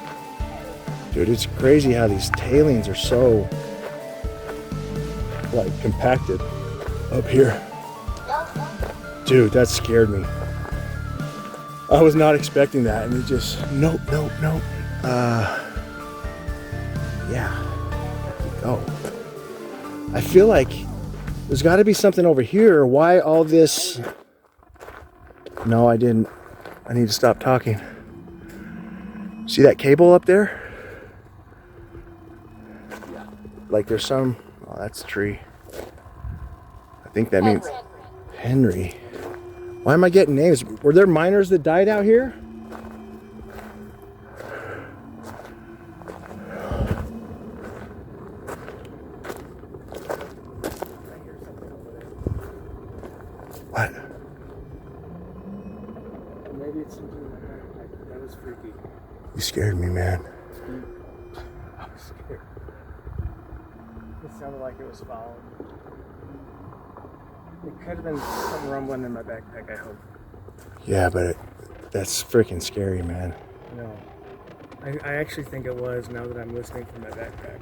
Dude, it's crazy how these tailings are so like compacted up here. Dude, that scared me. I was not expecting that, and it just, nope. Yeah, oh. I feel like there's got to be something over here. Why all this? No, I didn't. I need to stop talking. See that cable up there? Like there's some, oh, that's a tree. I think that means Henry. Why am I getting names? Were there miners that died out here? What? Maybe it's something like that. That was freaky. You scared me, man. I was scared. It sounded like it was following. It could have been something rumbling in my backpack, I hope. Yeah, but that's freaking scary, man. No. I actually think it was, now that I'm listening from my backpack.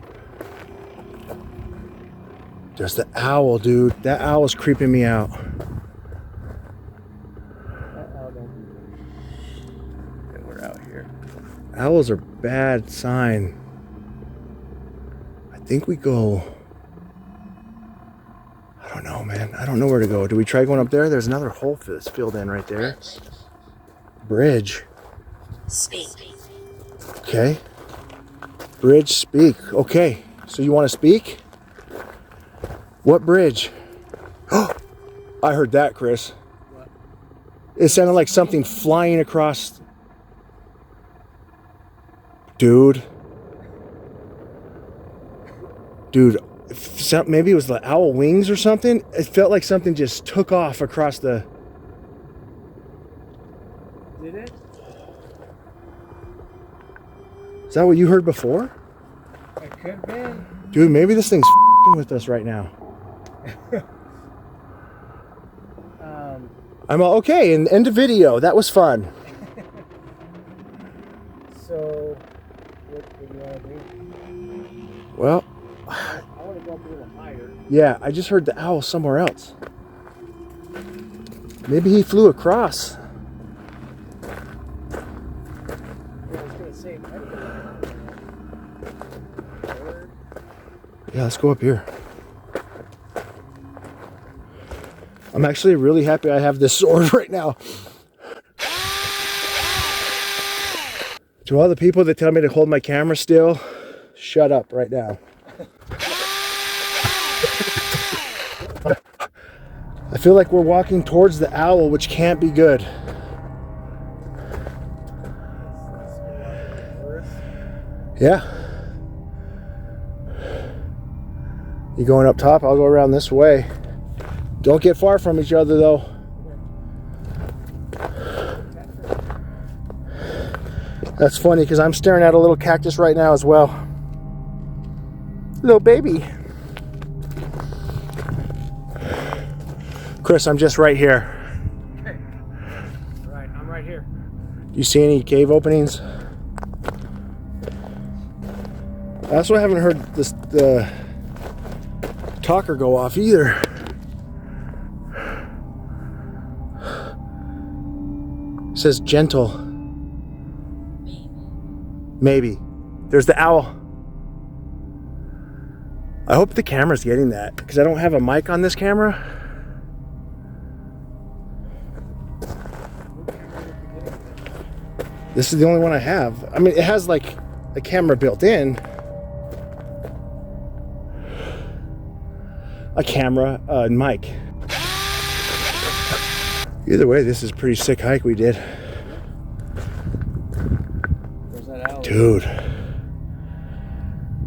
There's the owl, dude. That owl's creeping me out. And we're out here. Owls are bad sign. I think we go... I don't know, man. I don't know where to go. Do we try going up there? There's another hole that's filled in right there. Bridge. Speak. Okay. Bridge, speak. Okay. So you want to speak? What bridge? Oh, I heard that, Chris. What? It sounded like something flying across. Dude. Maybe it was the owl wings or something. It felt like something just took off across the... Did it? Is that what you heard before? It could have been. Dude, maybe this thing's with us right now. I'm all, okay, and end of video. That was fun. So, what do you want to do? Well, I want to go up a little higher. yeah, I just heard the owl somewhere else. Maybe he flew across. Yeah, I was going to say, it might have been bird. Yeah, let's go up here. I'm actually really happy I have this sword right now. To all the people that tell me to hold my camera still, shut up right now. I feel like we're walking towards the owl, which can't be good. Yeah. You going up top? I'll go around this way. Don't get far from each other though. That's funny because I'm staring at a little cactus right now as well. Little baby. Chris, I'm just right here. Okay. Right, I'm right here. You see any cave openings? I also haven't heard the talker go off either. It says gentle. Maybe. There's the owl. I hope the camera's getting that because I don't have a mic on this camera. This is the only one I have. I mean, it has like a camera built in. A camera, mic. Either way, this is a pretty sick hike we did. There's that owl. Dude.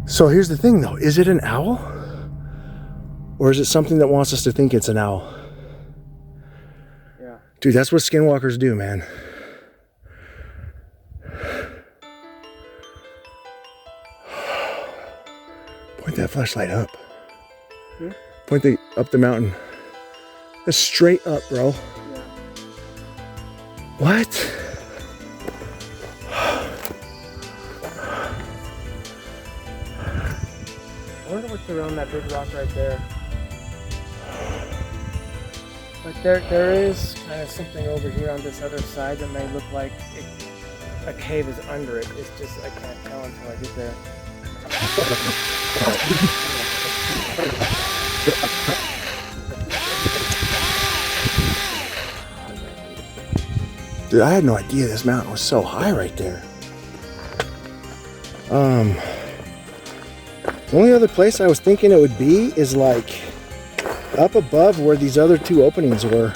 So here's the thing though, is it an owl? Or is it something that wants us to think it's an owl? Yeah. Dude, that's what skinwalkers do, man. Point that flashlight up. Hmm? Point up the mountain. That's straight up, bro. Yeah. What? I wonder what's around that big rock right there. But there is kind of something over here on this other side that may look like a cave is under it. It's just I can't tell until I get there. Dude, I had no idea this mountain was so high right there. The only other place I was thinking it would be is like up above where these other two openings were.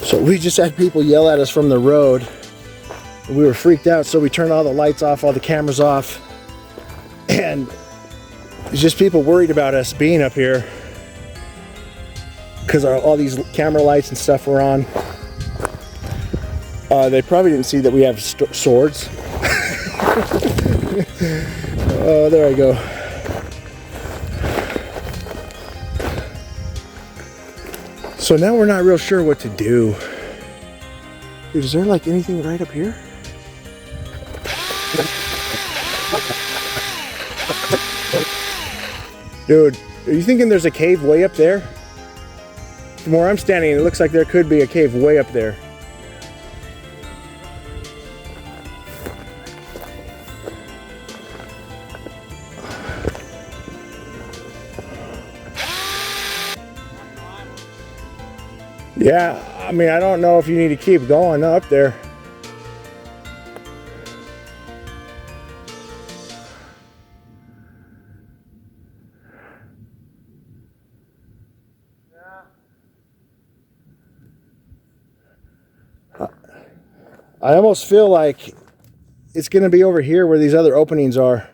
So we just had people yell at us from the road. We were freaked out, so we turned all the lights off, all the cameras off, and it's just people worried about us being up here because all these camera lights and stuff were on. They probably didn't see that we have swords. Oh, there I go. So now we're not real sure what to do. Dude, is there like anything right up here? Dude, are you thinking there's a cave way up there? From where I'm standing, it looks like there could be a cave way up there. Yeah, I mean, I don't know if you need to keep going up there. I almost feel like it's going to be over here where these other openings are.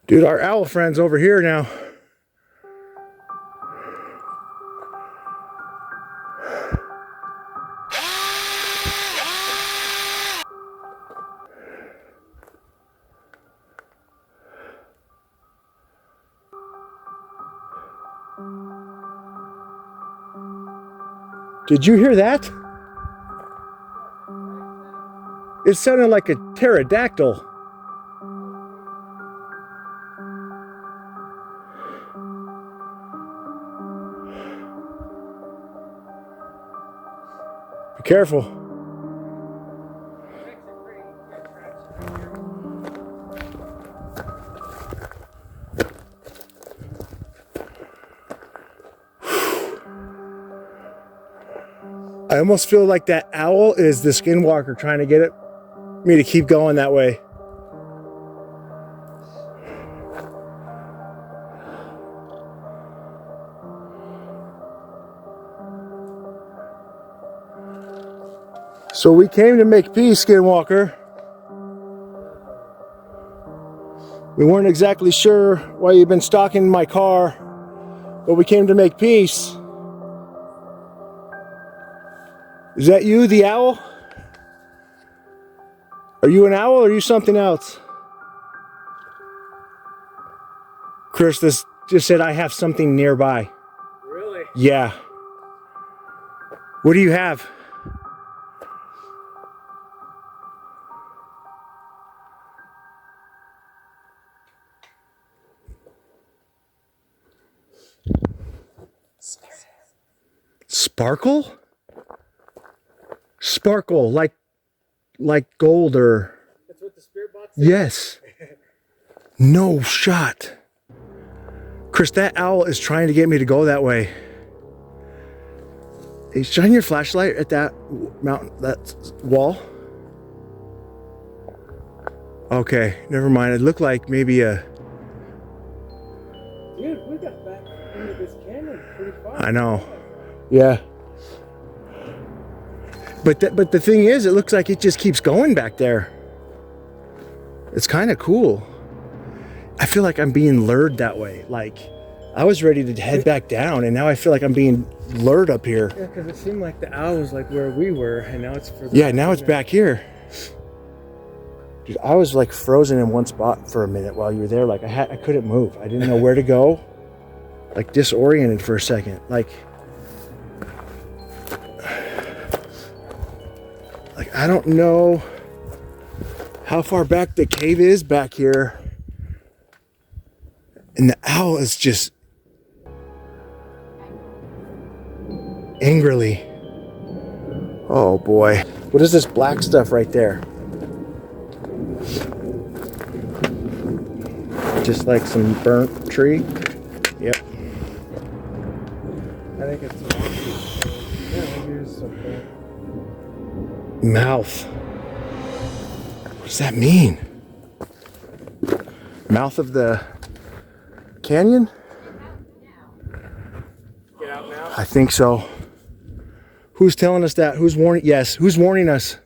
Dude, our owl friend's over here now. Did you hear that? It sounded like a pterodactyl. Be careful. I almost feel like that owl is the Skinwalker trying to get me to keep going that way. So we came to make peace, Skinwalker. We weren't exactly sure why you've been stalking my car, but we came to make peace. Is that you, the owl? Are you an owl or are you something else? Chris, this just said I have something nearby. Really? Yeah. What do you have? Sparkle? Sparkle, like gold or... That's what the spirit box is? Yes. No shot. Chris, that owl is trying to get me to go that way. Hey, shine your flashlight at that mountain, that wall. Okay, never mind. It looked like maybe a... Dude, we got back into this canyon pretty far. I know. Yeah. But the thing is, it looks like it just keeps going back there. It's kind of cool. I feel like I'm being lured that way. Like, I was ready to head back down, and now I feel like I'm being lured up here. Yeah, because it seemed like the owl was like where we were, and now it's further. Yeah, now it's back here. Dude, I was like frozen in one spot for a minute while you were there. Like I couldn't move. I didn't know where to go. Like disoriented for a second. Like I don't know how far back the cave is back here. And the owl is just angrily. Oh boy. What is this black stuff right there? Just like some burnt tree. Yep. I think it's yeah, here's something. Mouth. What does that mean? Mouth of the canyon? Get out now. I think so. Who's telling us that? Who's warning? Yes, who's warning us?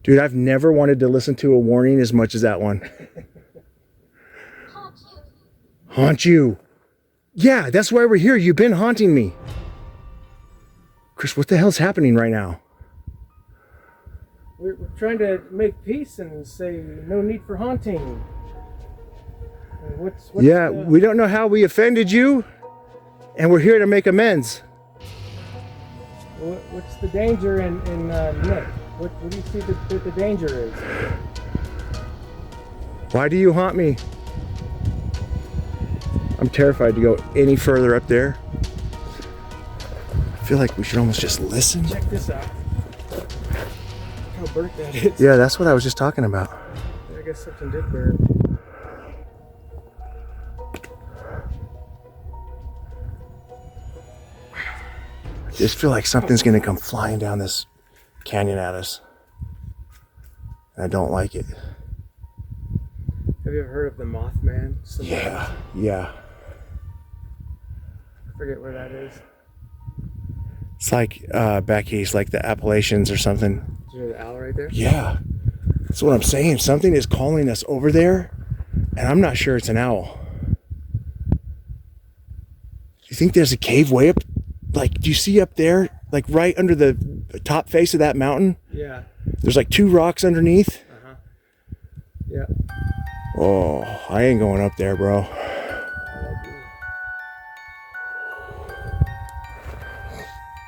Dude, I've never wanted to listen to a warning as much as that one. Haunt you. Yeah, that's why we're here. You've been haunting me. Chris, what the hell's happening right now? We're trying to make peace and say no need for haunting. What's Yeah, we don't know how we offended you, and we're here to make amends. what's the danger in Nick? What do you see that the danger is? Why do you haunt me? I'm terrified to go any further up there. I feel like we should almost just listen. Check this out. Look how burnt that is. Yeah, that's what I was just talking about. I guess something did burn. I just feel like something's gonna come flying down this canyon at us. And I don't like it. Have you ever heard of the Mothman? Yeah. I forget where that is. It's like back east, like the Appalachians or something. Did you hear the owl right there? Yeah. That's what I'm saying. Something is calling us over there, and I'm not sure it's an owl. You think there's a cave way up? Like, do you see up there, like right under the top face of that mountain? Yeah. There's like 2 rocks underneath. Uh-huh. Yeah. Oh, I ain't going up there, bro.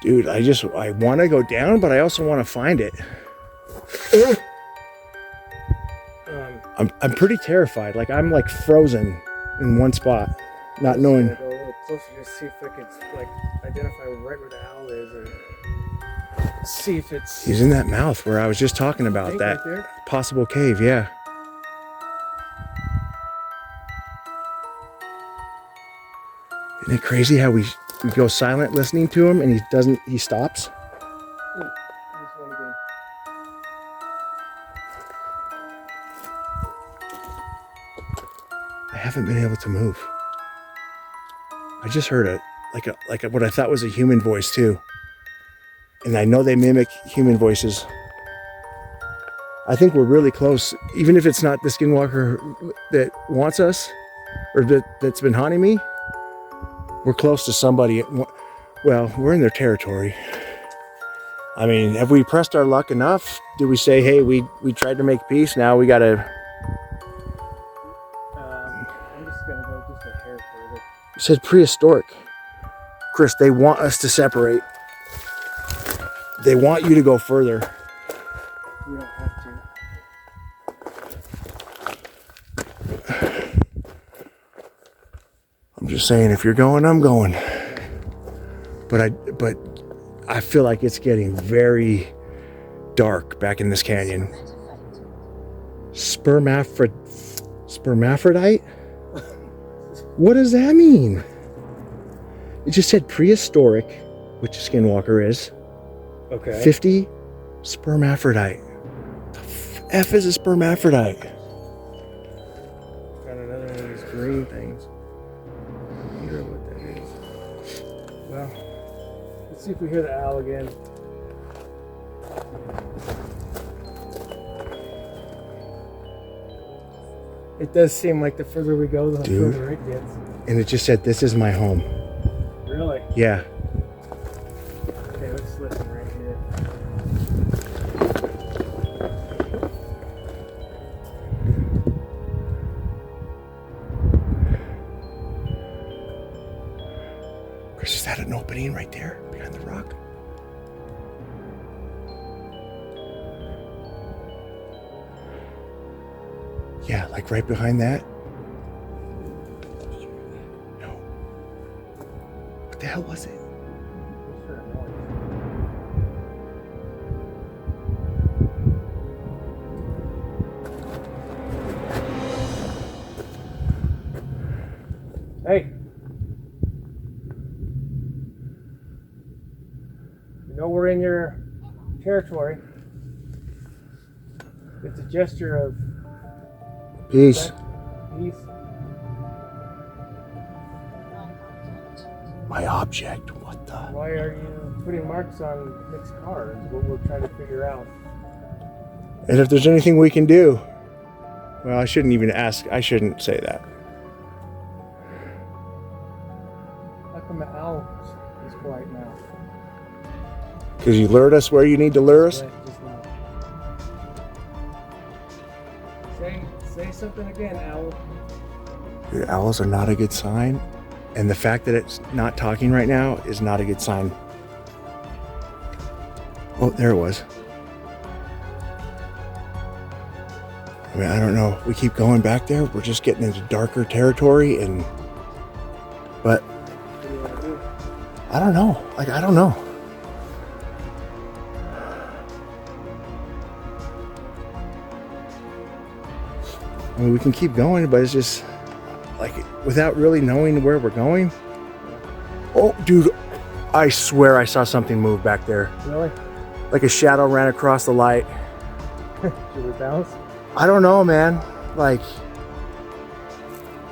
Dude, I want to go down, but I also want to find it. I'm pretty terrified. Like, I'm like frozen in one spot, not knowing. Go a little closer to see if I could like identify right where the owl is, or see if it's. He's in that mouth where I was just talking about, that right there? possible cave. Yeah. Isn't it crazy how we go silent listening to him and he stops? Ooh, this one again. I haven't been able to move. I just heard like what I thought was a human voice too. And I know they mimic human voices. I think we're really close. Even if it's not the Skinwalker that wants us or that's been haunting me, we're close to somebody. Well, we're in their territory. I mean, have we pressed our luck enough? Did we say, hey, we tried to make peace, now we gotta... I'm just gonna go just a hair further. It said prehistoric. Chris, they want us to separate. They want you to go further. We don't have to. I'm just saying, if you're going, I'm going. But I feel like it's getting very dark back in this canyon. Spermaphrodite? What does that mean? It just said prehistoric, which Skinwalker is. Okay. 50 spermaphrodite. The F is a spermaphrodite. Got another one of these green things. I wonder what that is. Well, let's see if we hear the owl again. It does seem like the further we go, the further it gets. And it just said, this is my home. Really? Yeah. Okay, let's listen right here. Chris, is that an opening right there behind the rock? Yeah, like right behind that. No. What the hell was it? Hey. You know we're in your territory. It's a gesture of Peace. peace. My object. What the? Why are you putting marks on Nick's car? Is what we're trying to figure out. And if there's anything we can do. Well, I shouldn't even ask. I shouldn't say that. How come the owl is quiet now? Because you lured us where you need to lure us? Yeah, just now. Say something again, owl. Dude, owls are not a good sign. And the fact that it's not talking right now is not a good sign. Oh, there it was. I mean, I don't know. We keep going back there. We're just getting into darker territory and... But... What do you want to do? I don't know. Like, I don't know. I mean, we can keep going, but it's just... Like, without really knowing where we're going. Oh, dude. I swear I saw something move back there. Really? Like a shadow ran across the light. Should we bounce? I don't know, man. Like...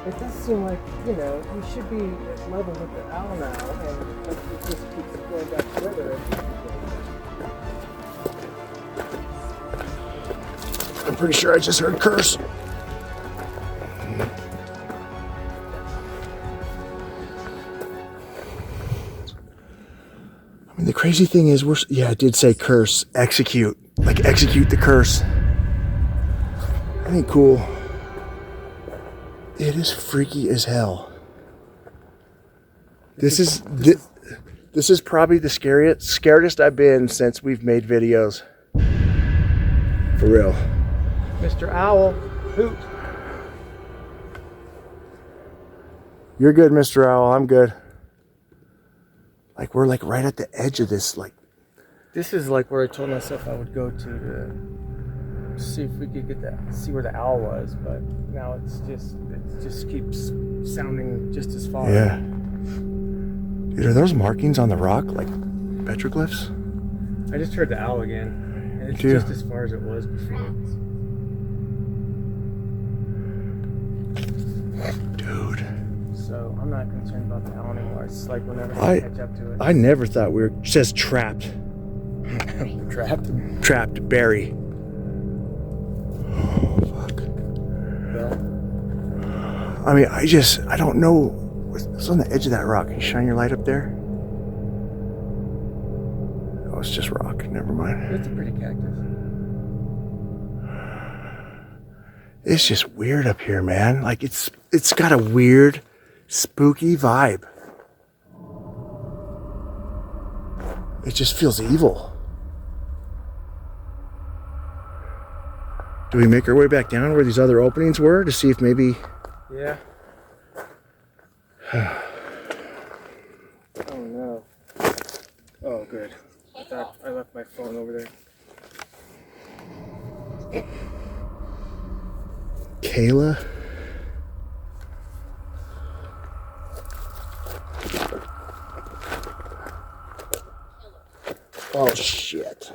It does seem like, you know, we should be at level with the owl now, and it just keeps going back further. I'm pretty sure I just heard curse. I mean, the crazy thing is, yeah, it did say curse, execute. Like, execute the curse. That ain't cool. It is freaky as hell. This is probably the scariest I've been since we've made videos. For real. Mr. Owl, hoot. You're good, Mr. Owl. I'm good. Like, we're like right at the edge of this, like... This is like where I told myself I would go to see if we could get see where the owl was, but now it just keeps sounding just as far. Yeah. Dude, are those markings on the rock, like petroglyphs? I just heard the owl again, and it's too. just as far as it was before. Dude. So I'm not concerned about the owl anymore. It's like whenever I catch up to it. I never thought we were... It says trapped. Trapped. Trapped, berry. Oh, fuck. Well, I mean, I don't know. It's on the edge of that rock. Can you shine your light up there? Oh, it's just rock. Never mind. it's a pretty cactus. It's just weird up here, man. Like, it's got a weird, spooky vibe. It just feels evil. Do we make our way back down where these other openings were to see if maybe... Yeah. Oh no. Oh good. I thought I left my phone over there. Kayla? Oh shit.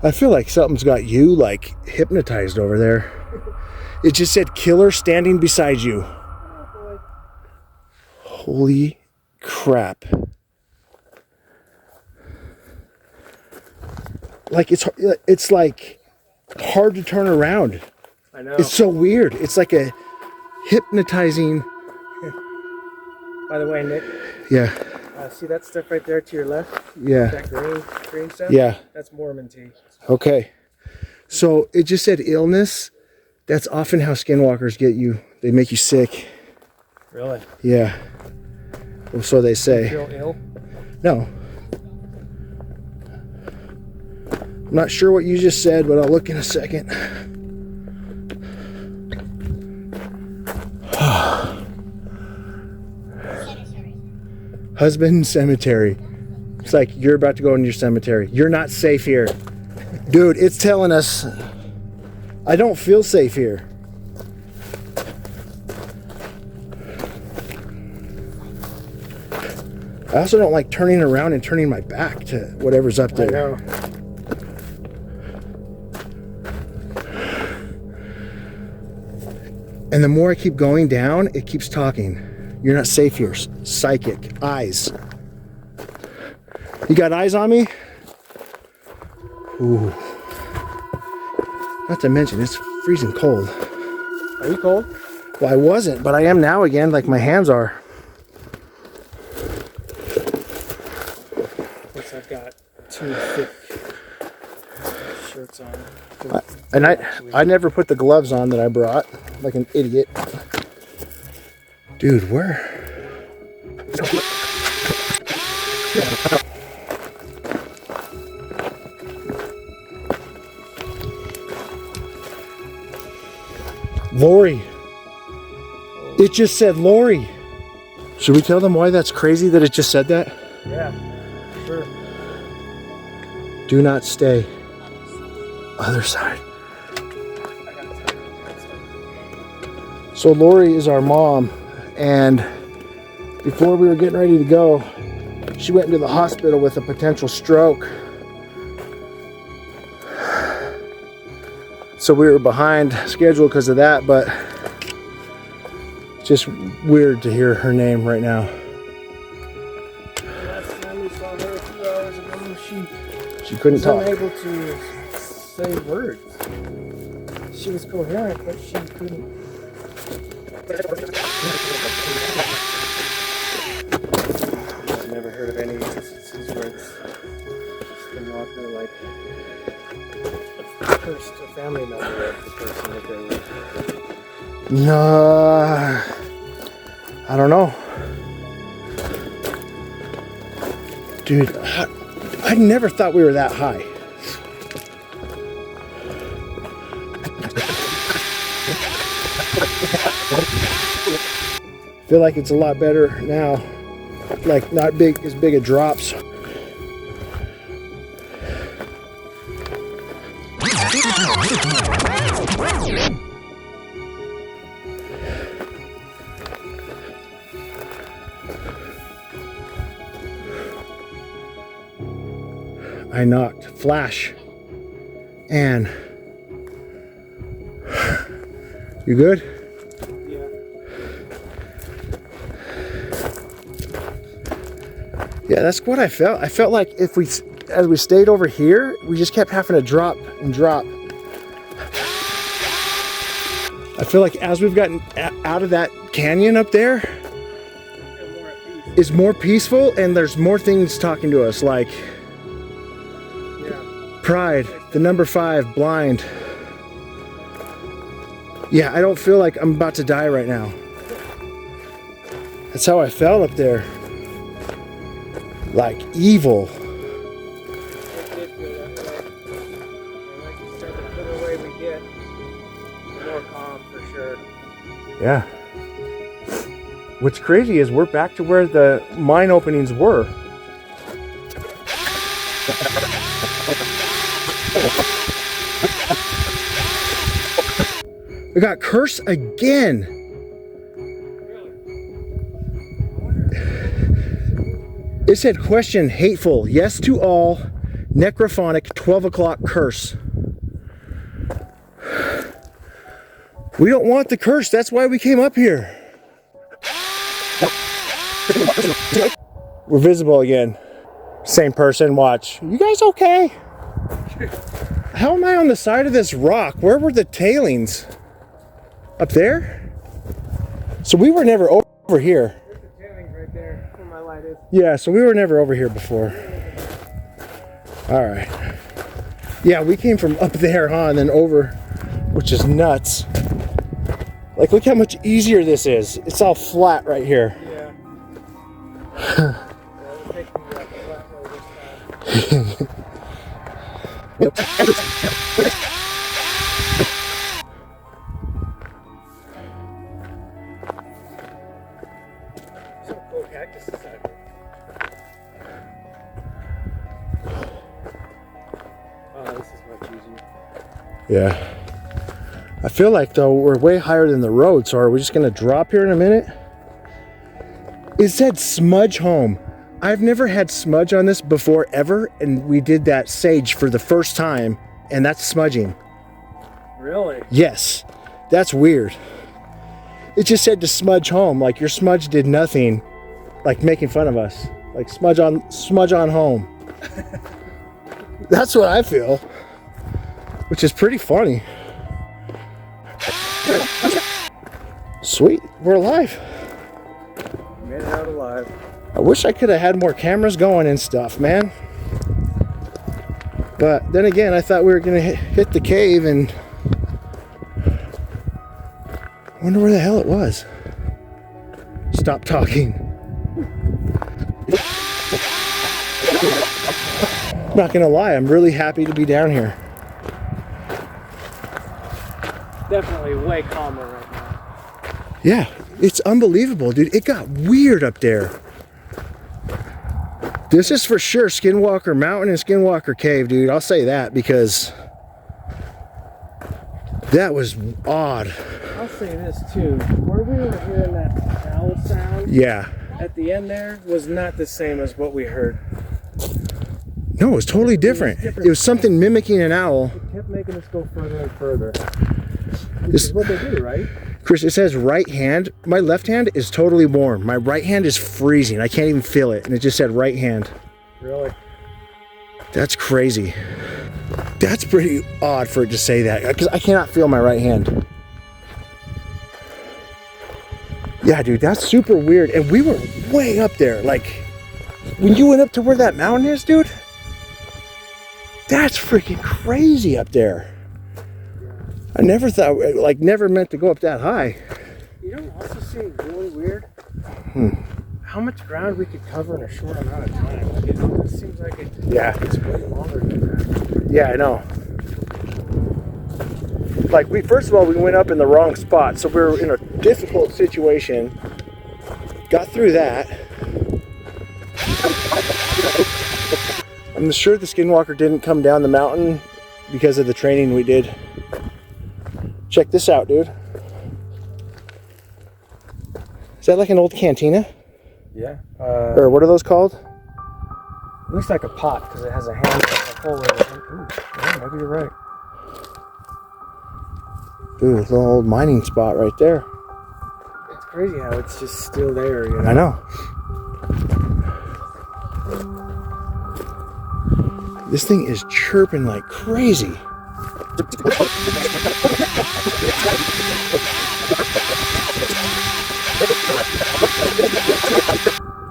I feel like something's got you like hypnotized over there. It just said killer standing beside you. Oh boy. Holy crap. Like it's like hard to turn around. I know. It's so weird. It's like a hypnotizing. By the way, Nick, Yeah. see that stuff right there to your left? Yeah. That green stuff? Yeah. That's Mormon tea. Okay. So it just said illness. That's often how skinwalkers get you. They make you sick. Really? Yeah. Well, so they say. Feel ill? No. I'm not sure what you just said, but I'll look in a second. Husband cemetery. It's like you're about to go into your cemetery. You're not safe here. Dude, it's telling us I don't feel safe here. I also don't like turning around and turning my back to whatever's up there. I know. And the more I keep going down, it keeps talking. You're not safe here. Psychic. Eyes. You got eyes on me? Ooh. Not to mention, it's freezing cold. Are you cold? Well, I wasn't, but I am now again, like my hands are. Plus, I've got 2 thick shirts on. And I never put the gloves on that I brought, like an idiot. Dude, where? Lori. It just said Lori. Should we tell them why that's crazy that it just said that? Yeah, sure. Do not stay. Other side. So Lori is our mom, and before we were getting ready to go, she went into the hospital with a potential stroke. So we were behind schedule because of that, but it's just weird to hear her name right now. Last time we saw her a few hours ago, She couldn't was talk. unable to say words. She was coherent, but she couldn't. I've never heard of any instances where it's Skinwalker like cursed a family member of the person that they were. No, I don't know. Dude, I never thought we were that high. Feel like it's a lot better now. Like not big as big a drops. I knocked. Flash. Ann. You good? Yeah. Yeah, that's what I felt. I felt like if we, as we stayed over here, we just kept having to drop and drop. I feel like as we've gotten out of that canyon up there, it's more peaceful and there's more things talking to us, like pride, the number 5, blind. Yeah, I don't feel like I'm about to die right now. That's how I felt up there. Like evil. It did feel that way. And like you said, the further away we get, the more calm for sure. Yeah. What's crazy is we're back to where the mine openings were. We got cursed again. It said question hateful, yes to all, necrophonic 12 o'clock curse. We don't want the curse, that's why we came up here. We're visible again. Same person, watch. You guys okay? How am I on the side of this rock? Where were the tailings? Up there? So we were never over here. There's the tailings right there where my light is. Yeah, so we were never over here before. All right. Yeah, we came from up there, huh, and then over, which is nuts. Like, look how much easier this is. It's all flat right here. Yeah. We'll take the flat road this time. cool cactuses out here. Oh, this is much easier. Yeah. I feel like though we're way higher than the road, so are we just gonna drop here in a minute? It said smudge home. I've never had smudge on this before ever, and we did that sage for the first time, and that's smudging. Really? Yes. That's weird. It just said to smudge home, like your smudge did nothing, like making fun of us. Like smudge on home. That's what I feel. Which is pretty funny. Sweet, we're alive. Made it out alive. I wish I could have had more cameras going and stuff, man. But then again, I thought we were gonna hit the cave and I wonder where the hell it was. Stop talking. I'm not gonna lie, I'm really happy to be down here. Definitely way calmer right now. Yeah, it's unbelievable, dude. It got weird up there. This is for sure Skinwalker Mountain and Skinwalker Cave, dude. I'll say that because that was odd. I'll say this too. Where we were hearing that owl sound Yeah. at the end there was not the same as what we heard. No, it was totally different. It was something mimicking an owl. It kept making us go further and further. Which This- is what they do, right? Chris, it says right hand. My left hand is totally warm. My right hand is freezing. I can't even feel it. And it just said right hand. Really? That's crazy. That's pretty odd for it to say that because I cannot feel my right hand. Yeah, dude, that's super weird. And we were way up there. Like, when you went up to where that mountain is, dude, that's freaking crazy up there. I never thought, like, never meant to go up that high. You know what also seems really weird? How much ground we could cover in a short amount of time. Like, it seems like it's way longer than that. Yeah, I know. Like, first of all, we went up in the wrong spot, so we were in a difficult situation. Got through that. I'm sure the Skinwalker didn't come down the mountain because of the training we did. Check this out, dude. Is that like an old cantina? Yeah. Or what are those called? It looks like a pot because it has a handle, a hole in it. Ooh, yeah, maybe you're right. Dude, it's an old mining spot right there. It's crazy how it's just still there, you know? I know. This thing is chirping like crazy.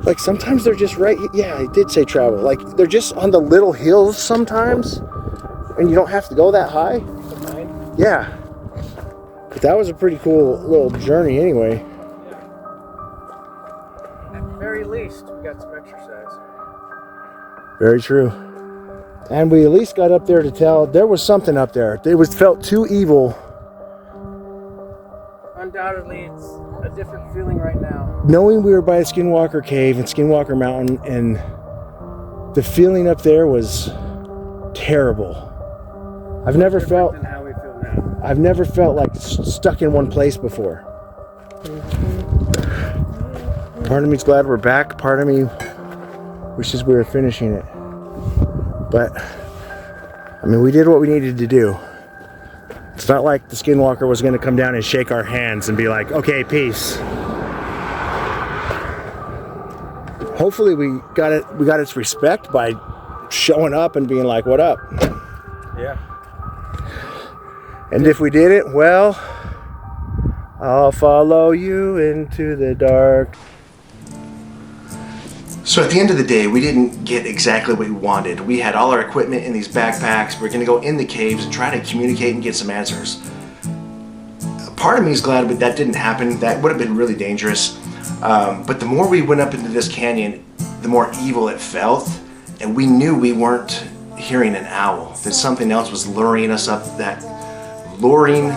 Like sometimes they're just right. Yeah, I did say travel. Like they're just on the little hills sometimes, and you don't have to go that high. Yeah. But that was a pretty cool little journey anyway. At the very least, we got some exercise. Very true. And we at least got up there to tell there was something up there. It felt too evil. Undoubtedly, it's a different feeling right now. Knowing we were by Skinwalker Cave and Skinwalker Mountain, and the feeling up there was terrible. I've never felt Different than how we feel now. I've never felt like stuck in one place before. Part of me's glad we're back. Part of me wishes we were finishing it. But, I mean, we did what we needed to do. It's not like the Skinwalker was going to come down and shake our hands and be like, okay, peace. Hopefully we got its respect by showing up and being like, what up? Yeah. And if we didn't, well, I'll follow you into the dark. So at the end of the day, we didn't get exactly what we wanted. We had all our equipment in these backpacks. We're gonna go in the caves and try to communicate and get some answers. Part of me is glad that that didn't happen. That would have been really dangerous. But the more we went up into this canyon, the more evil it felt. And we knew we weren't hearing an owl, that something else was luring us up that, luring,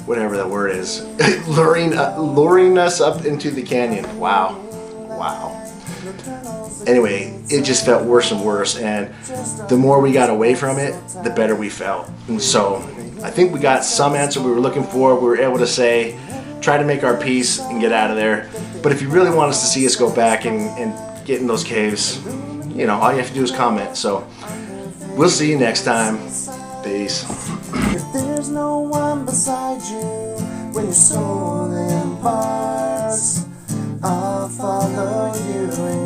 whatever that word is, luring us up into the canyon. Wow. Anyway, it just felt worse and worse, and the more we got away from it, the better we felt. And so I think we got some answer we were looking for. We were able to say, try to make our peace and get out of there. But if you really want us to see us go back and get in those caves, you know, all you have to do is comment. So we'll see you next time. Peace. If there's no one beside you when your soul embarks, I'll follow you.